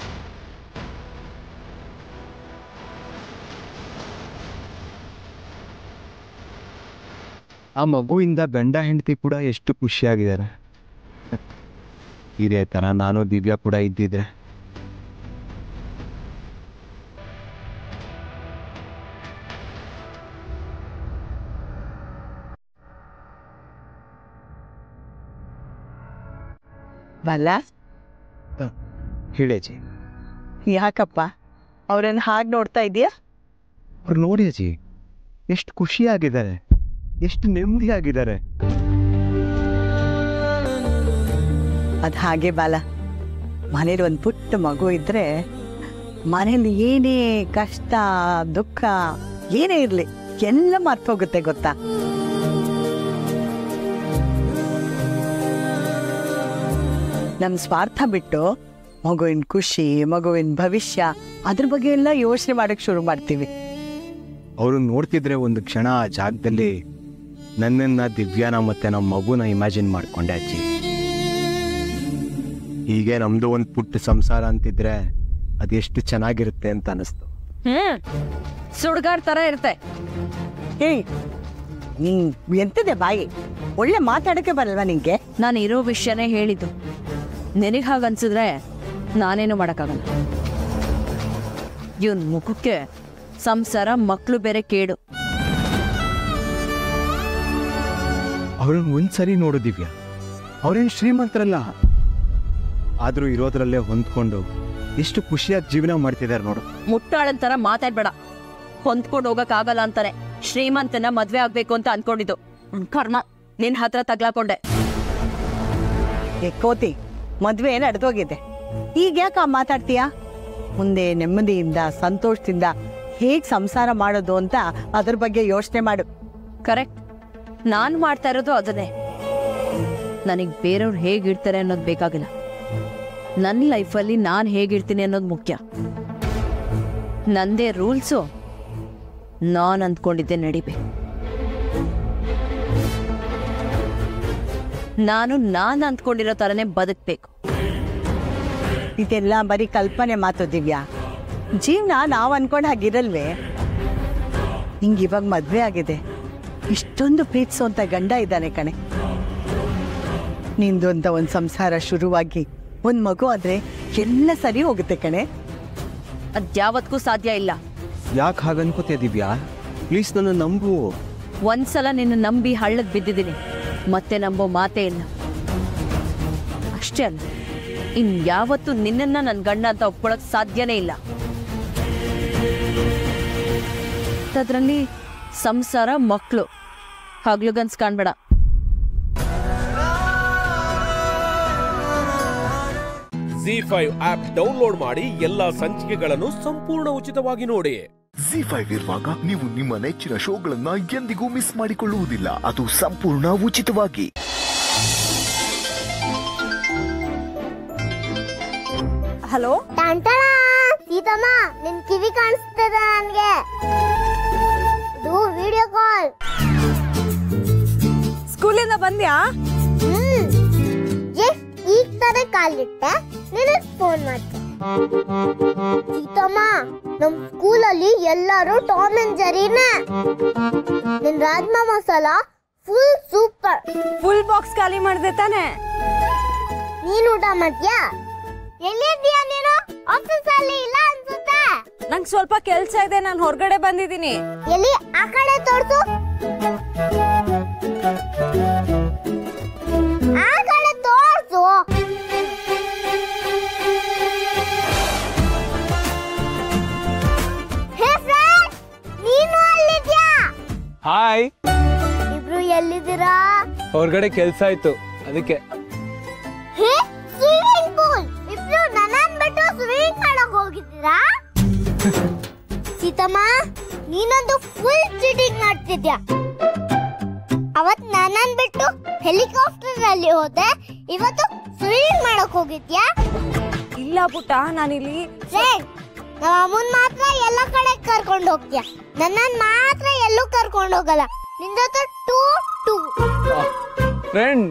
ಆ ಮಗುವಿಂದ ಗಂಡ ಹೆಂಡತಿ ಕೂಡ ಎಷ್ಟು ಖುಷಿಯಾಗಿದ್ದಾರೆ. ಇದೇ ಥರ ನಾನು ದಿವ್ಯಾ ಕೂಡ ಇದ್ದಿದ್ರೆ. ಬಲ್ಲ ಹೇಳೇಜಿ, ಯಾಕಪ್ಪ ಅವ್ರನ್ನ ಹಾಗೆ ನೋಡ್ತಾ ಇದೀಯಾ? ಅವ್ರು ನೋಡಿ ಅಜ್ಜಿ, ಎಷ್ಟು ಖುಷಿಯಾಗಿದ್ದಾರೆ, ಎಷ್ಟು ನೆಮ್ಮದಿಯಾಗಿದ್ದಾರೆ. ಅದು ಹಾಗೆ ಬಾಲ, ಮನೇಲಿ ಒಂದು ಪುಟ್ಟ ಮಗು ಇದ್ರೆ ಮನೇಲಿ ಏನೇ ಕಷ್ಟ ದುಃಖ ಏನೇ ಇರಲಿ ಎಲ್ಲ ಮರ್ತೋಗುತ್ತೆ ಗೊತ್ತಾ. ನಮ್ಮ ಸ್ವಾರ್ಥ ಬಿಟ್ಟು ಮಗುವಿನ ಖುಷಿ, ಮಗುವಿನ ಭವಿಷ್ಯ ಅದ್ರ ಬಗ್ಗೆ ಎಲ್ಲ ಯೋಚನೆ ಮಾಡಕ್ಕೆ ಶುರು ಮಾಡ್ತೀವಿ. ಅವರು ನೋಡ್ತಿದ್ರೆ ಒಂದು ಕ್ಷಣ ಆ ಜಾಗದಲ್ಲಿ ನನ್ನನ್ನ, ದಿವ್ಯಾನ ಮತ್ತೆ ನಮ್ಮ ಮಗುನ ಇಮ್ಯಾಜಿನ್ ಮಾಡ್ಕೊಂಡೆ ಅಜ್ಜಿ. ಹೀಗೆ ನಮ್ದು ಒಂದು ಪುಟ್ಟ ಸಂಸಾರ ಅಂತಿದ್ರೆ ಅದೆಷ್ಟು ಚೆನ್ನಾಗಿರುತ್ತೆ ಅಂತ ಅನಿಸ್ತು. ಸುಡ್ಗಾರ್ ತರ ಇರುತ್ತೆ. ಎಂತದೆ ಬಾಯಿ, ಒಳ್ಳೆ ಮಾತಾಡಕ್ಕೆ ಬರಲ್ವಾ ನಿಂಗೆ? ನಾನು ಇರೋ ವಿಷಯನೇ ಹೇಳಿದ್ದು. ನಿನಗೆ ಹಾಗನ್ಸಿದ್ರೆ ನಾನೇನು ಮಾಡೋಕ್ಕಾಗಲ್ಲ. ಇವನ್ ಮುಖಕ್ಕೆ ಸಂಸಾರ ಮಕ್ಕಳು ಬೇರೆ ಕೇಡು. ಅವ್ರನ್ನ ಒಂದ್ಸರಿ ನೋಡು ದಿವ್ಯಾ, ಅವ್ರೇನು ಶ್ರೀಮಂತರಲ್ಲ, ಆದ್ರೂ ಇರೋದ್ರಲ್ಲೇ ಹೊಂದ್ಕೊಂಡು ಎಷ್ಟು ಖುಷಿಯಾಗಿ ಜೀವನ ಮಾಡ್ತಿದ್ದಾರೆ ನೋಡು. ಮುಟ್ಟಾಳನ್ ತರ ಮಾತಾಡ್ಬೇಡ. ಹೊಂದ್ಕೊಂಡು ಹೋಗಕ್ಕಾಗಲ್ಲ ಅಂತಾನೆ ಶ್ರೀಮಂತನ ಮದ್ವೆ ಆಗ್ಬೇಕು ಅಂತ ಅನ್ಕೊಂಡಿದ್ದು. ಕರ್ಮ, ನಿನ್ ಹತ್ರ ತಗ್ಲಾಕೊಂಡೆ. ಕೋತಿ, ಮದ್ವೆ ನಡೆದೋಗಿದೆ, ಈಗ ಯಾಕ ಮಾತಾಡ್ತೀಯಾ? ಮುಂದೆ ನೆಮ್ಮದಿಯಿಂದ ಸಂತೋಷದಿಂದ ಹೇಗ್ ಸಂಸಾರ ಮಾಡೋದು ಅಂತ ಅದ್ರ ಬಗ್ಗೆ ಯೋಚನೆ ಮಾಡು. ಕರೆಕ್ಟ್, ನಾನು ಮಾಡ್ತಾ ಇರೋದು ಅದನ್ನೇ. ನನಗೆ ಬೇರೆಯವ್ರು ಹೇಗಿರ್ತಾರೆ ಅನ್ನೋದು ಬೇಕಾಗಿಲ್ಲ. ನನ್ನ ಲೈಫಲ್ಲಿ ನಾನು ಹೇಗಿರ್ತೀನಿ ಅನ್ನೋದು ಮುಖ್ಯ. ನಂದೇ ರೂಲ್ಸು, ನಾನು ಅಂದ್ಕೊಂಡಿದ್ದೆ ನಡಿಬೇಕು. ನಾನು ಅಂದ್ಕೊಂಡಿರೋ ಥರನೇ ಬದುಕಬೇಕು. ಇದೆಲ್ಲ ಬರೀ ಕಲ್ಪನೆ ಮಾತು ದಿವ್ಯಾ. ಜೀವನ ನಾವು ಅನ್ಕೊಂಡು ಹಾಗಿರಲ್ವೇ? ನಿಂಗೆ ಇವಾಗ ಮದ್ವೆ ಆಗಿದೆ, ಇಷ್ಟೊಂದು ಪ್ರೀತಿಸೋಂಥ ಗಂಡ ಇದ್ದಾನೆ ಕಣೆ. ನಿಂದು ಅಂತ ಒಂದು ಸಂಸಾರ ಶುರುವಾಗಿ ಒಂದು ಮಗು ಆದ್ರೆ ಎಲ್ಲ ಸರಿ ಹೋಗುತ್ತೆ ಕಣೆ. ಅದ್ಯಾವತ್ತೂ ಸಾಧ್ಯ ಇಲ್ಲ. ಯಾಕೆ ಹಾಗನ್ಕೋತೀಯ ದಿವ್ಯಾ? ಪ್ಲೀಸ್ ನನ್ನ ನಂಬು. ಒಂದ್ಸಲ ನಿನ್ನ ನಂಬಿ ಹಳ್ಳಕ್ಕೆ ಬಿದ್ದಿದ್ದೀನಿ, ಮತ್ತೆ ನಂಬೋ ಮಾತೇ ಇಲ್ಲ. ಅಷ್ಟೇ ಅಲ್ಲ, ಇನ್ಯಾವತ್ತೂ ನಿನ್ನನ್ನ ನನ್ನ ಗಂಡ ಅಂತ ಒಪ್ಕೊಳಕ್ ಸಾಧ್ಯನೇ ಇಲ್ಲ. ಅಂಥದ್ರಲ್ಲಿ ಸಂಸಾರ ಮಕ್ಕಳು ಹಗ್ಲುಗನ್ಸ್ ಕಾಣ್ಬೇಡ. ZEE5 ಆಪ್ ಡೌನ್ಲೋಡ್ ಮಾಡಿ ಎಲ್ಲಾ ಸಂಚಿಕೆಗಳನ್ನು ಸಂಪೂರ್ಣ ಉಚಿತವಾಗಿ ನೋಡಿ. ZEE5 ಇರುವಾಗ ನೀವು ನಿಮ್ಮ ನೆಚ್ಚಿನ ಶೋಗಳನ್ನ ಎಂದಿಗೂ ಮಿಸ್ ಮಾಡಿಕೊಳ್ಳುವುದಿಲ್ಲ. ಅದು ಸಂಪೂರ್ಣ ಉಚಿತವಾಗಿ. ಹಲೋ ಸೀತಮ್ಮ, ನಿನ್ ಕಿವಿ ಕಾಣಿಸ್ತದ ನನ್ಗೆ. ಇದು ವಿಡಿಯೋ ಕಾಲ್. ಸ್ಕೂಲಿಂದ ಬಂದ್ಯಾ? ಈಗ ತರ ಕಾಲಿಟ್ಟೆ, ನಿನಗ್ ಫೋನ್ ಮಾಡ್ತೆ. ಸೀತಮ್ಮ, ನಮ್ ಸ್ಕೂಲಲ್ಲಿ ಎಲ್ಲರೂ ಟಾಮ್ ಅಂಡ್ ಜೆರಿನೇ. ನಿನ್ rajma masala full super. Full box ಖಾಲಿ ಮಾಡ್ದೆ ತಾನೆ? ನೀನ್ ಊಟ ಮಾಡ್ತೀಯಾ? ಎಲ್ಲಿದ್ದೀಯಾ ನೀನು? ಆಫೀಸ್ ಅಲ್ಲಿ ಇಲ್ಲ ಅನ್ಸುತ್ತೆ. ನಂಗೆ ಸ್ವಲ್ಪ ಕೆಲ್ಸ ಇದೆ, ನಾನು ಹೊರಗಡೆ ಬಂದಿದ್ದೀನಿ. ಎಲ್ಲಿ? ಆ ಕಡೆ ತೋರ್ಸು. ಆ ಕಡೆ ತೋರ್ಸು. ಹೇ ಫ್ರೆಂಡ್, ನೀನು ಅಲ್ಲಿದ್ಯಾ? ಹಾಯ್. ಇಬ್ರು ಎಲ್ಲಿದ್ದೀರಾ? ಹೊರಗಡೆ ಕೆಲ್ಸ ಆಯ್ತು, ಅದಕ್ಕೆ. ಹೇ, ಸ್ವಿಮ್ಮಿಂಗ್ ಪೂಲ್. ಇಬ್ರು ನನ್ನನ್ ಬಿಟ್ಟು ಸ್ವಿಮ್ಮಿಂಗ್ ಮಾಡಕ್ ಹೋಗಿದ್ದೀರಾ? ಸೀತಮ್ಮ, ನೀನೊಂದು ಫುಲ್ ಚೀಟಿಂಗ್ ಮಾಡ್ತಿದ್ಯಾ. ಅವತ್ ನನ್ನನ್ ಬಿಟ್ಟು ಹೆಲಿಕಾಪ್ಟರ್ ಅಲ್ಲಿ ಹೋದೆ, ಇವತ್ತು ಸ್ವಿಮ್ಮಿಂಗ್ ಮಾಡಕ್ ಹೋಗಿದ್ಯಾ? ಇಲ್ಲ ಪುಟ್ಟ, ನಾನಿಲ್ಲಿ ಫ್ರೆಂಡ್, ನಮ್ಮ ಅಮ್ಮನ್ ಮಾತ್ರ ಎಲ್ಲ ಕಡೆ ಕರ್ಕೊಂಡು ಹೋಗ್ತೀಯ, ನನ್ನನ್ ಮಾತ್ರ ಎಲ್ಲೂ ಕರ್ಕೊಂಡು ಹೋಗಲ್ಲ. ನಿನ್ ಜೊತೆ ಟೂ ಫ್ರೆಂಡ್,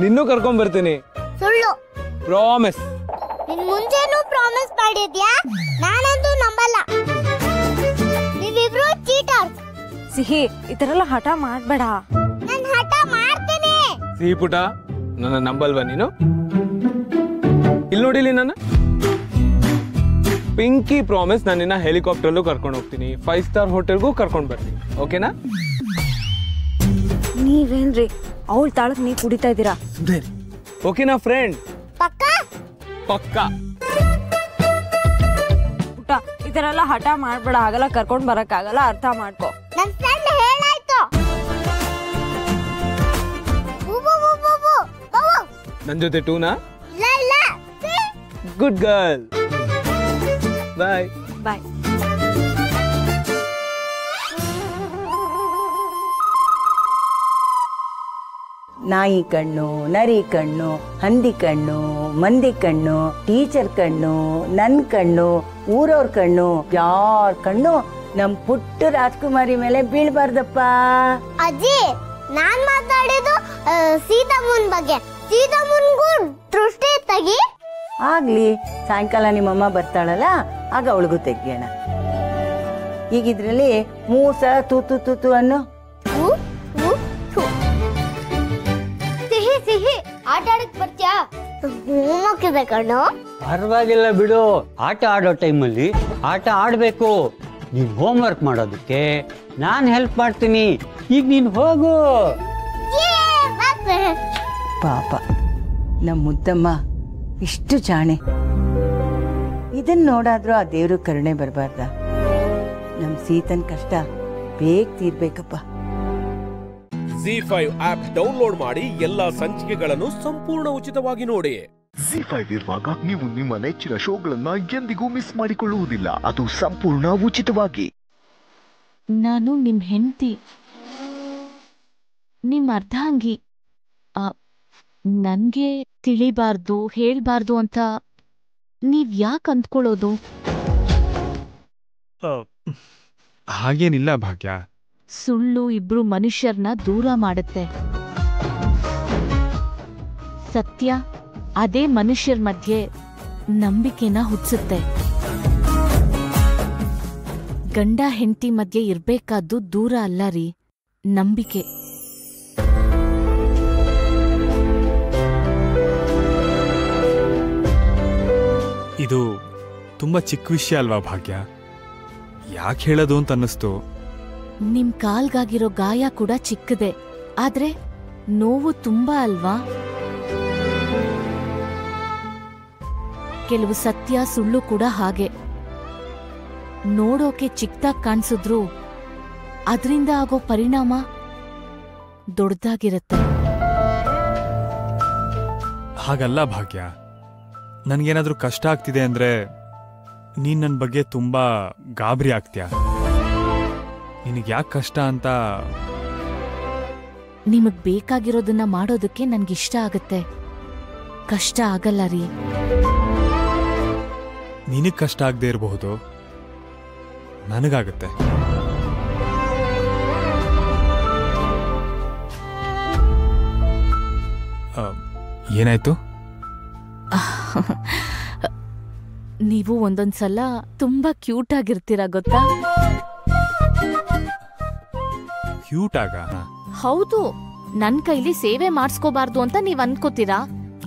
ನಿನ್ನೂ ಕರ್ಕೊಂಡ್ ಬರ್ತೀನಿ. ಸುಳ್ಳು. ಪ್ರಾಮಿಸ್. ನಿನ್ ಮುಂಚೆನೂ ಪ್ರಾಮಿಸ್ ಮಾಡಿದ್ಯಾ? ನಾನಂತೂ ನಂಬಲ್ಲ. ನೀವಿಬ್ರು ಚೀಟರ್ಸ್. ಸಿಹಿ, ಈ ತರ ಎಲ್ಲ ಹಠ ಮಾಡ್ಬೇಡ. ನಾನು ಹಠ ಮಾಡ್ತೀನಿ. ಸಿಹಿ ಪುಟ, ನನ್ನ ನಂಬಲ್ವಾ ನೀನು? ಇಲ್ಲಿ ನೋಡಿಲಿ, ನಾನು ಪಿಂಕಿ ಪ್ರಾಮಿಸ್, ನಾನು ನಿನ್ನ ಹೆಲಿಕಾಪ್ಟರ್ಲ್ಲೂ ಕರ್ಕೊಂಡು ಹೋಗ್ತೀನಿ, 5 ಸ್ಟಾರ್ ಹೋಟೆಲ್ಗೂ ಕರ್ಕೊಂಡು ಬರ್ತೀನಿ. ಓಕೆನಾ? ನೀವೇನ್ರಿ ಅವಳ ತಾಳಕ್ ನೀವ್ ಕುಡಿತಾ ಇದ್ದೀರಾ? ಓಕೆನಾ ಫ್ರೆಂಡ್? ಪಕ್ಕ ಪಕ್ಕ. ಪುಟ್ಟ, ಈ ತರ ಎಲ್ಲ ಹಠ ಮಾಡ್ಬೇಡ, ಆಗಲ್ಲ, ಕರ್ಕೊಂಡ್ ಬರಕ್ ಆಗಲ್ಲ, ಅರ್ಥ ಮಾಡ್ಕೋ. ನನ್ ಫ್ರೆಂಡ್ ಹೇಳಾಯ್ತು. ನನ್ ಜೊತೆ ಟೂನಾ? ಇಲ್ಲ ಇಲ್ಲ. Good girl. Bye bye. ನಾಯಿ ಕಣ್ಣು, ನರಿ ಕಣ್ಣು, ಹಂದಿ ಕಣ್ಣು, ಮಂದಿ ಕಣ್ಣು, ಟೀಚರ್ ಕಣ್ಣು, ನನ್ ಕಣ್ಣು, ಊರವ್ರ ಕಣ್ಣು, ಯಾರ ಕಣ್ಣು ನಮ್ ಪುಟ್ಟ ರಾಜ್ಕುಮಾರಿ ಮೇಲೆ ಬೀಳ್ಬಾರ್ದಪ್ಪ. ಅಜ್ಜಿ, ನಾನ್ ಮಾತಾಡಿದ್ದು ಸೀತಾಮುನ್ ಬಗ್ಗೆ. ಸೀತಾಮುನ್ಗೂ ದೃಷ್ಟಿ ತೆಗಿ. ಆಗ್ಲಿ, ಸಾಯಂಕಾಲ ನಿಮ್ಮಮ್ಮ ಬರ್ತಾಳಲ್ಲ, ಆಗ ಅವಳಿಗೂ ತೆಗಿಯೋಣ. ಈಗ ಇದ್ರಲ್ಲಿ 3 ಸಲ ತೂತು ತೂತು ಅನ್ನೋ. ಸಿಹಿ ಸಿಹಿ, ಆಟ ಆಡಕ್ ಬರ್ತೀಯಾ? ಹೋಮ್ವರ್ಕ್ ಕಣ್ಣು. ಪರವಾಗಿಲ್ಲ ಬಿಡು, ಆಟ ಆಡೋ ಟೈಮಲ್ಲಿ ಆಟ ಆಡಬೇಕು. ನೀನ್ ಹೋಮ್ ವರ್ಕ್ ಮಾಡೋದಕ್ಕೆ ನಾನು ಹೆಲ್ಪ್ ಮಾಡ್ತೀನಿ. ಈಗ ನೀನ್ ಹೋಗು. ಪಾಪ ನಮ್ಮ ಮುದ್ದಮ್ಮ ಇಷ್ಟು ಜಾಣೆ. ಇದನ್ನ ನೋಡಾದ್ರೂ ಆ ದೇವ್ರು ಕರುಣೆ ಬರಬಾರ್ದ? ನಮ್ ಸೀತನ್ ಕಷ್ಟ ಬೇಗ ತೀರ್ಬೇಕಪ್ಪ. ZEE5 ಆಪ್ ಡೌನ್ಲೋಡ್ ಮಾಡಿ ಎಲ್ಲಾ ಸಂಚಿಕೆಗಳನ್ನು ಸಂಪೂರ್ಣ ಉಚಿತವಾಗಿ ನೋಡಿ. ZEE5 ಇರುವಾಗ ನೀವು ನಿಮ್ಮ ನೆಚ್ಚಿನ ಶೋಗಳನ್ನ ಎಂದಿಗೂ ಮಿಸ್ ಮಾಡಿಕೊಳ್ಳುವುದಿಲ್ಲ. ಅದು ಸಂಪೂರ್ಣ ಉಚಿತವಾಗಿ. ನಾನು ನಿಮ್ ಹೆಂಡತಿ, ನಿಮ್ ಅರ್ಧಾಂಗಿ. ನನ್ಗೆ ತಿಳಿಬಾರ್ದು, ಹೇಳ್ಬಾರ್ದು ಅಂತ ನೀವ್ ಯಾಕೆ ಅಂದ್ಕೊಳ್ಳೋದು? ಹಾಗೇನಿಲ್ಲ ಭಾಗ್ಯ. ಸುಳ್ಳು ಇಬ್ರು ಮನುಷ್ಯರನ್ನ ದೂರ ಮಾಡುತ್ತೆ. ಸತ್ಯ ಅದೇ ಮನುಷ್ಯರ ಮಧ್ಯೆ ನಂಬಿಕೆನ ಹುಟ್ಟಿಸುತ್ತೆ. ಗಂಡ ಹೆಂಡತಿ ಮಧ್ಯೆ ಇರ್ಬೇಕಾದ್ದು ದೂರ ಅಲ್ಲ ರೀ, ನಂಬಿಕೆ. ಇದು ತುಂಬಾ ಚಿಕ್ಕ ವಿಷಯ ಅಲ್ವಾ ಭಾಗ್ಯ? ಯಾಕೆ ಹೇಳೋದು ಅಂತ ಅನ್ನಿಸ್ತು. ನಿಮ್ ಕಾಲ್ಗಾಗಿರೋ ಗಾಯ ಕೂಡ ಚಿಕ್ಕದೆ, ಆದ್ರೆ ನೋವು ತುಂಬಾ ಅಲ್ವಾ? ಕೆಲವು ಸತ್ಯ ಸುಳ್ಳು ಕೂಡ ಹಾಗೆ. ನೋಡೋಕೆ ಚಿಕ್ಕದಾಗಿ ಕಾಣಿಸಿದ್ರು ಅದರಿಂದ ಆಗೋ ಪರಿಣಾಮ ದೊಡ್ಡದಾಗಿರುತ್ತೆ. ಹಾಗಲ್ಲ ಭಾಗ್ಯ, ನನಗೇನಾದ್ರೂ ಕಷ್ಟ ಆಗ್ತಿದೆ ಅಂದ್ರೆ ನೀನ್ ನನ್ನ ಬಗ್ಗೆ ತುಂಬಾ ಗಾಬರಿ ಆಗ್ತೀಯ. ನಿನಗೆ ಯಾಕೆ ಕಷ್ಟ ಅಂತ. ನಿಮಗ್ ಬೇಕಾಗಿರೋದನ್ನ ಮಾಡೋದಕ್ಕೆ ನನ್ಗಿಷ್ಟ ಆಗತ್ತೆ, ಕಷ್ಟ ಆಗಲ್ಲ ರೀ. ನಿನಗ್ ಕಷ್ಟ ಆಗದೆ ಇರಬಹುದು, ನನಗಾಗತ್ತೆ. ಏನಾಯ್ತು? ನೀವು ಒಂದೊಂದ್ಸಲ ತುಂಬಾ ಕ್ಯೂಟ್ ಆಗಿರ್ತೀರಾ ಗೊತ್ತಾ? ಕ್ಯೂಟ್ ಆಗ? ಹೌದು. ನನ್ ಕೈಲಿ ಸೇವೆ ಮಾಡಿಸ್ಕೋಬಾರ್ದು ಅಂತ ನೀವ್ ಅನ್ಕೋತೀರಾ,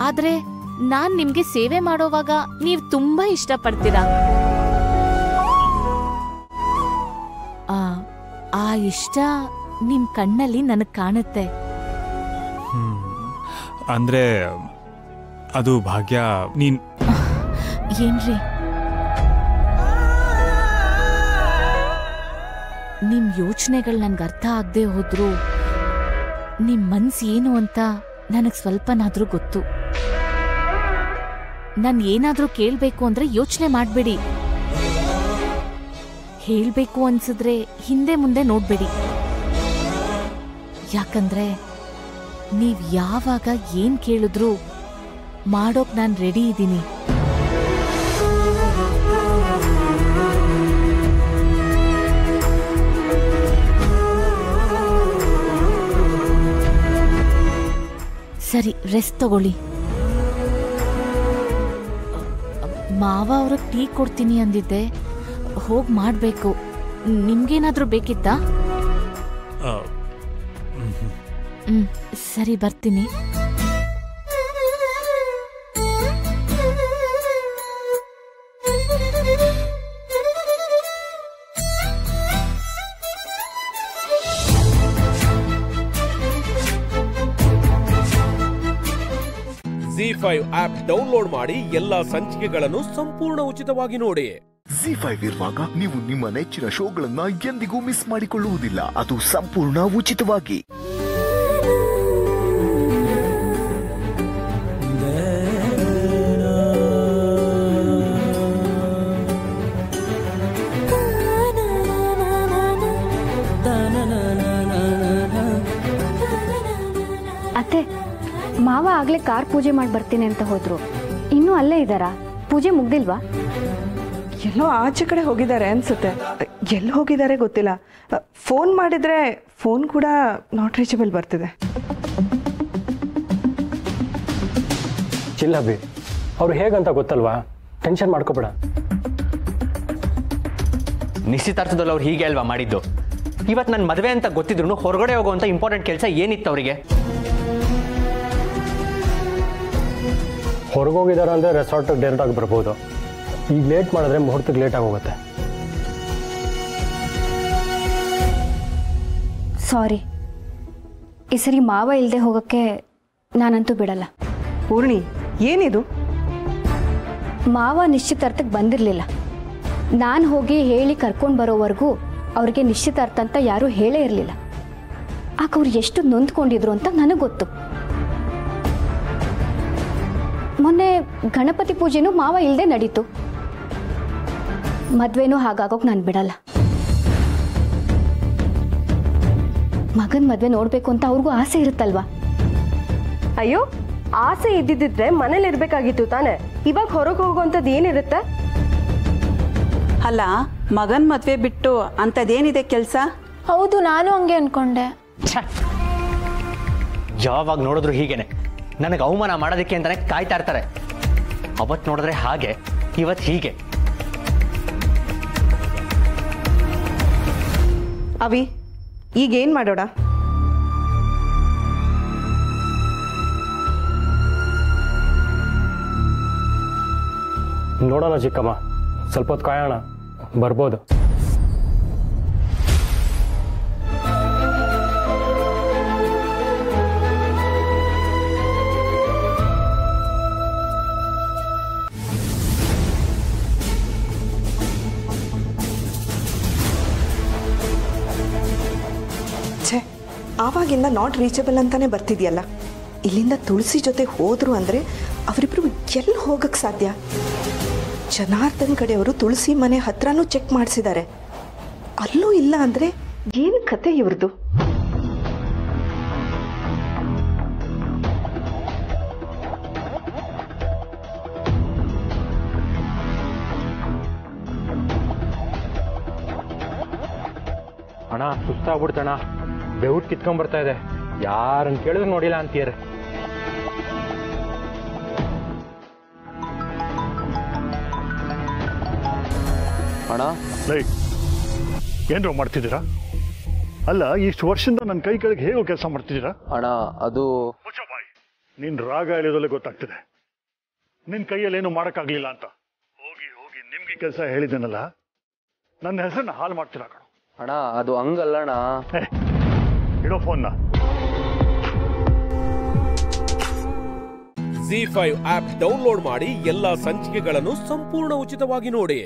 ಆದ್ರೆ ನಾನ್ ನಿಮ್ಗೆ ಸೇವೆ ಮಾಡೋವಾಗ ನೀವ್ ತುಂಬಾ ಇಷ್ಟಪಡ್ತೀರಾ. ಆ ಇಷ್ಟ ನಿಮ್ ಕಣ್ಣಲ್ಲಿ ನನಗ್ ಕಾಣುತ್ತೆ. ಅಂದ್ರೆ ಅದು ಭಾಗ್ಯ, ನೀನ್ ಏನ್ರಿ ನಿಮ್ ಯೋಚನೆಗಳು ನನ್ಗೆ ಅರ್ಥ ಆಗದೆ ಹೋದ್ರು ನಿಮ್ ಮನ್ಸ್ ಏನು ಅಂತ ನನಗ್ ಸ್ವಲ್ಪನಾದ್ರೂ ಗೊತ್ತು. ನಾನ್ ಏನಾದ್ರೂ ಕೇಳ್ಬೇಕು ಅಂದ್ರೆ ಯೋಚನೆ ಮಾಡ್ಬೇಡಿ. ಹೇಳ್ಬೇಕು ಅನ್ಸಿದ್ರೆ ಹಿಂದೆ ಮುಂದೆ ನೋಡ್ಬೇಡಿ. ಯಾಕಂದ್ರೆ ನೀವ್ ಯಾವಾಗ ಏನ್ ಕೇಳಿದ್ರು ಮಾಡೋಕ್ ನಾನ್ ರೆಡಿ ಇದ್ದೀನಿ. ಸರಿ, ರೆಸ್ಟ್ ತಗೊಳ್ಳಿ. ಮಾವ ಅವ್ರಿಗೆ ಟೀ ಕೊಡ್ತೀನಿ ಅಂದಿದ್ದೆ, ಹೋಗ್ ಮಾಡ್ಬೇಕು. ನಿಮ್ಗೇನಾದ್ರೂ ಬೇಕಿತ್ತಾ? ಸರಿ, ಬರ್ತೀನಿ. ZEE5 ಆಪ್ ಡೌನ್ಲೋಡ್ ಮಾಡಿ ಎಲ್ಲಾ ಸಂಚಿಕೆಗಳನ್ನು ಸಂಪೂರ್ಣ ಉಚಿತವಾಗಿ ನೋಡಿ. ZEE5 ಇರುವಾಗ ನೀವು ನಿಮ್ಮ ನೆಚ್ಚಿನ ಶೋಗಳನ್ನ ಎಂದಿಗೂ ಮಿಸ್ ಮಾಡಿಕೊಳ್ಳುವುದಿಲ್ಲ, ಅದು ಸಂಪೂರ್ಣ ಉಚಿತವಾಗಿ. ಅತ್ತೆ, ಮಾವ ಆಗ್ಲೇ ಕಾರ್ ಪೂಜೆ ಮಾಡಿ ಬರ್ತೀನಿ ಅಂತ ಹೋದ್ರು. ಇನ್ನೂ ಅಲ್ಲೇ ಇದ್ದಾರಾ? ಪೂಜೆ ಮುಗ್ದಿಲ್ವಾ? ಎಲ್ಲೋ ಆಚೆ ಕಡೆ ಹೋಗಿದ್ದಾರೆ ಅನ್ಸುತ್ತೆ. ಎಲ್ಲಿ ಹೋಗಿದ್ದಾರೆ ಗೊತ್ತಿಲ್ಲ. ಫೋನ್ ಮಾಡಿದ್ರೆ ಫೋನ್ ಕೂಡ ನಾಟ್ ರೀಚಬಲ್ ಬರ್ತಿದೆ. ಚಿಲ್ಲಬಿ, ಅವ್ರು ಹೇಗಂತ ಗೊತ್ತಲ್ವಾ? ಟೆನ್ಷನ್ ಮಾಡ್ಕೋಬೇಡ. ನಿಶ್ಚಿತಾರ್ಥದಲ್ಲಿ ಅವ್ರು ಹೀಗೆ ಅಲ್ವಾ ಮಾಡಿದ್ದು? ಇವತ್ತು ನನ್ನ ಮದುವೆ ಅಂತ ಗೊತ್ತಿದ್ರು ಹೊರಗಡೆ ಹೋಗುವಂಥ ಇಂಪಾರ್ಟೆಂಟ್ ಕೆಲಸ ಏನಿತ್ತು ಅವರಿಗೆ? ಹೊರಗೋಗಿದ್ದಾರೆ ಅಂದರೆ ರೆಸಾರ್ಟಿಗೆ ಡೈರೆಕ್ಟಾಗಿ ಬರ್ಬೋದು. ಈಗ ಲೇಟ್ ಮಾಡಿದ್ರೆ ಮುಹೂರ್ತಕ್ಕೆ ಲೇಟ್ ಆಗೋಗುತ್ತೆ. ಸಾರಿ, ಈ ಸರಿ ಮಾವ ಇಲ್ಲದೆ ಹೋಗೋಕ್ಕೆ ನಾನಂತೂ ಬಿಡಲ್ಲ. ಪೂರ್ಣಿ, ಏನಿದು? ಮಾವ ನಿಶ್ಚಿತಾರ್ಥಕ್ಕೆ ಬಂದಿರಲಿಲ್ಲ. ನಾನು ಹೋಗಿ ಹೇಳಿ ಕರ್ಕೊಂಡು ಬರೋವರೆಗೂ ಅವ್ರಿಗೆ ನಿಶ್ಚಿತಾರ್ಥ ಅಂತ ಯಾರೂ ಹೇಳೇ ಇರಲಿಲ್ಲ. ಆಗ ಅವ್ರು ಎಷ್ಟು ನೊಂದ್ಕೊಂಡಿದ್ರು ಅಂತ ನನಗೆ ಗೊತ್ತು. ಮೊನ್ನೆ ಗಣಪತಿ ಪೂಜೆನೂ ಮಾವ ಇಲ್ಲದೆ ನಡೀತು. ಮದ್ವೆನೂ ಹಾಗಾಗೋಕೆ ನಾನು ಬಿಡಲ್ಲ. ಮಗನ ಮದ್ವೆ ನೋಡಬೇಕು ಅಂತ ಅವ್ರಿಗೂ ಆಸೆ ಇರುತ್ತಲ್ವಾ? ಅಯ್ಯೋ, ಆಸೆ ಇದ್ದಿದ್ದಿದ್ರೆ ಮನೇಲಿ ಇರಬೇಕಾಗಿತ್ತು ತಾನೆ. ಇವಾಗ ಹೊರಗೆ ಹೋಗುವಂಥದ್ದು ಏನಿರುತ್ತೆ? ಅಲ್ಲ, ಮಗನ ಮದುವೆ ಬಿಟ್ಟು ಅಂಥದ್ದೇನಿದೆ ಕೆಲಸ? ಹೌದು, ನಾನು ಹಂಗೆ ಅನ್ಕೊಂಡೆ. ಯಾವಾಗ ನೋಡಿದ್ರು ಹೀಗೇನೆ, ನನಗೆ ಅವಮಾನ ಮಾಡೋದಕ್ಕೆ ಅಂತಾನೆ ಕಾಯ್ತಾ ಇರ್ತಾರೆ. ಅವತ್ತು ನೋಡಿದ್ರೆ ಹಾಗೆ, ಇವತ್ತು ಹೀಗೆ. ಅವಿ, ಈಗೇನು ಮಾಡೋಣ? ನೋಡೋಣ ಚಿಕ್ಕಮ್ಮ, ಸ್ವಲ್ಪ ಹೊತ್ತು ಕಾಯೋಣ, ಬರ್ಬೋದು. ಆವಾಗಿಂದ ನಾಟ್ ರೀಚಬಲ್ ಅಂತಾನೆ ಬರ್ತಿದ್ಯಲ್ಲ. ಇಲ್ಲಿಂದ ತುಳಸಿ ಜೊತೆ ಹೋದ್ರು ಅಂದರೆ ಅವರಿಬ್ರು ಎಲ್ಲಿ ಹೋಗಕ್ಕೆ ಸಾಧ್ಯ? ಜನಾರ್ದನ್ ಕಡೆಯವರು ತುಳಸಿ ಮನೆ ಹತ್ರನೂ ಚೆಕ್ ಮಾಡಿಸಿದ್ದಾರೆ, ಅಲ್ಲೂ ಇಲ್ಲ ಅಂದರೆ ಏನು ಕತೆ ಇವ್ರದ್ದು? ಅಣ್ಣ ಸುಸ್ತಾಗ್ಬಿಡ್ತಣ್ಣ, ಬೆವ್ರು ಕಿತ್ಕೊಂಡ್ಬರ್ತಾ ಇದೆ. ಯಾರನ್ನು ಕೇಳಿದ್ರು ನೋಡಿಲ್ಲ ಅಂತೀರ. ಅಣ್ಣ ಏನ್ರೋ ಮಾಡ್ತಿದ್ದೀರಾ? ಅಲ್ಲ, ಇಷ್ಟು ವರ್ಷದಿಂದ ನನ್ನ ಕೈ ಕೆಳಗೆ ಹೇಗೋ ಕೆಲಸ ಮಾಡ್ತಿದ್ದೀರಾ? ಅಣ್ಣ ಅದು ನಿನ್ ರಾಗ ಎಳೆಯೋದಲ್ಲೇ ಗೊತ್ತಾಗ್ತಿದೆ ನಿನ್ ಕೈಯಲ್ಲಿ ಏನು ಮಾಡೋಕ್ಕಾಗ್ಲಿಲ್ಲ ಅಂತ. ಹೋಗಿ ಹೋಗಿ ನಿಮ್ಗೆ ಕೆಲಸ ಹೇಳಿದ್ದೇನಲ್ಲ, ನನ್ನ ಹೆಸರನ್ನ ಹಾಳು ಮಾಡ್ತೀರಾ ಕಣೋ. ಅಣ್ಣ ಅದು ಹಂಗಲ್ಲ ಅಣ್ಣ. ಇಡೋ ಫೋನ್ನ. ZEE5 ಆಪ್ ಡೌನ್ಲೋಡ್ ಮಾಡಿ ಎಲ್ಲಾ ಸಂಚಿಕೆಗಳನ್ನು ಸಂಪೂರ್ಣ ಉಚಿತವಾಗಿ ನೋಡಿ.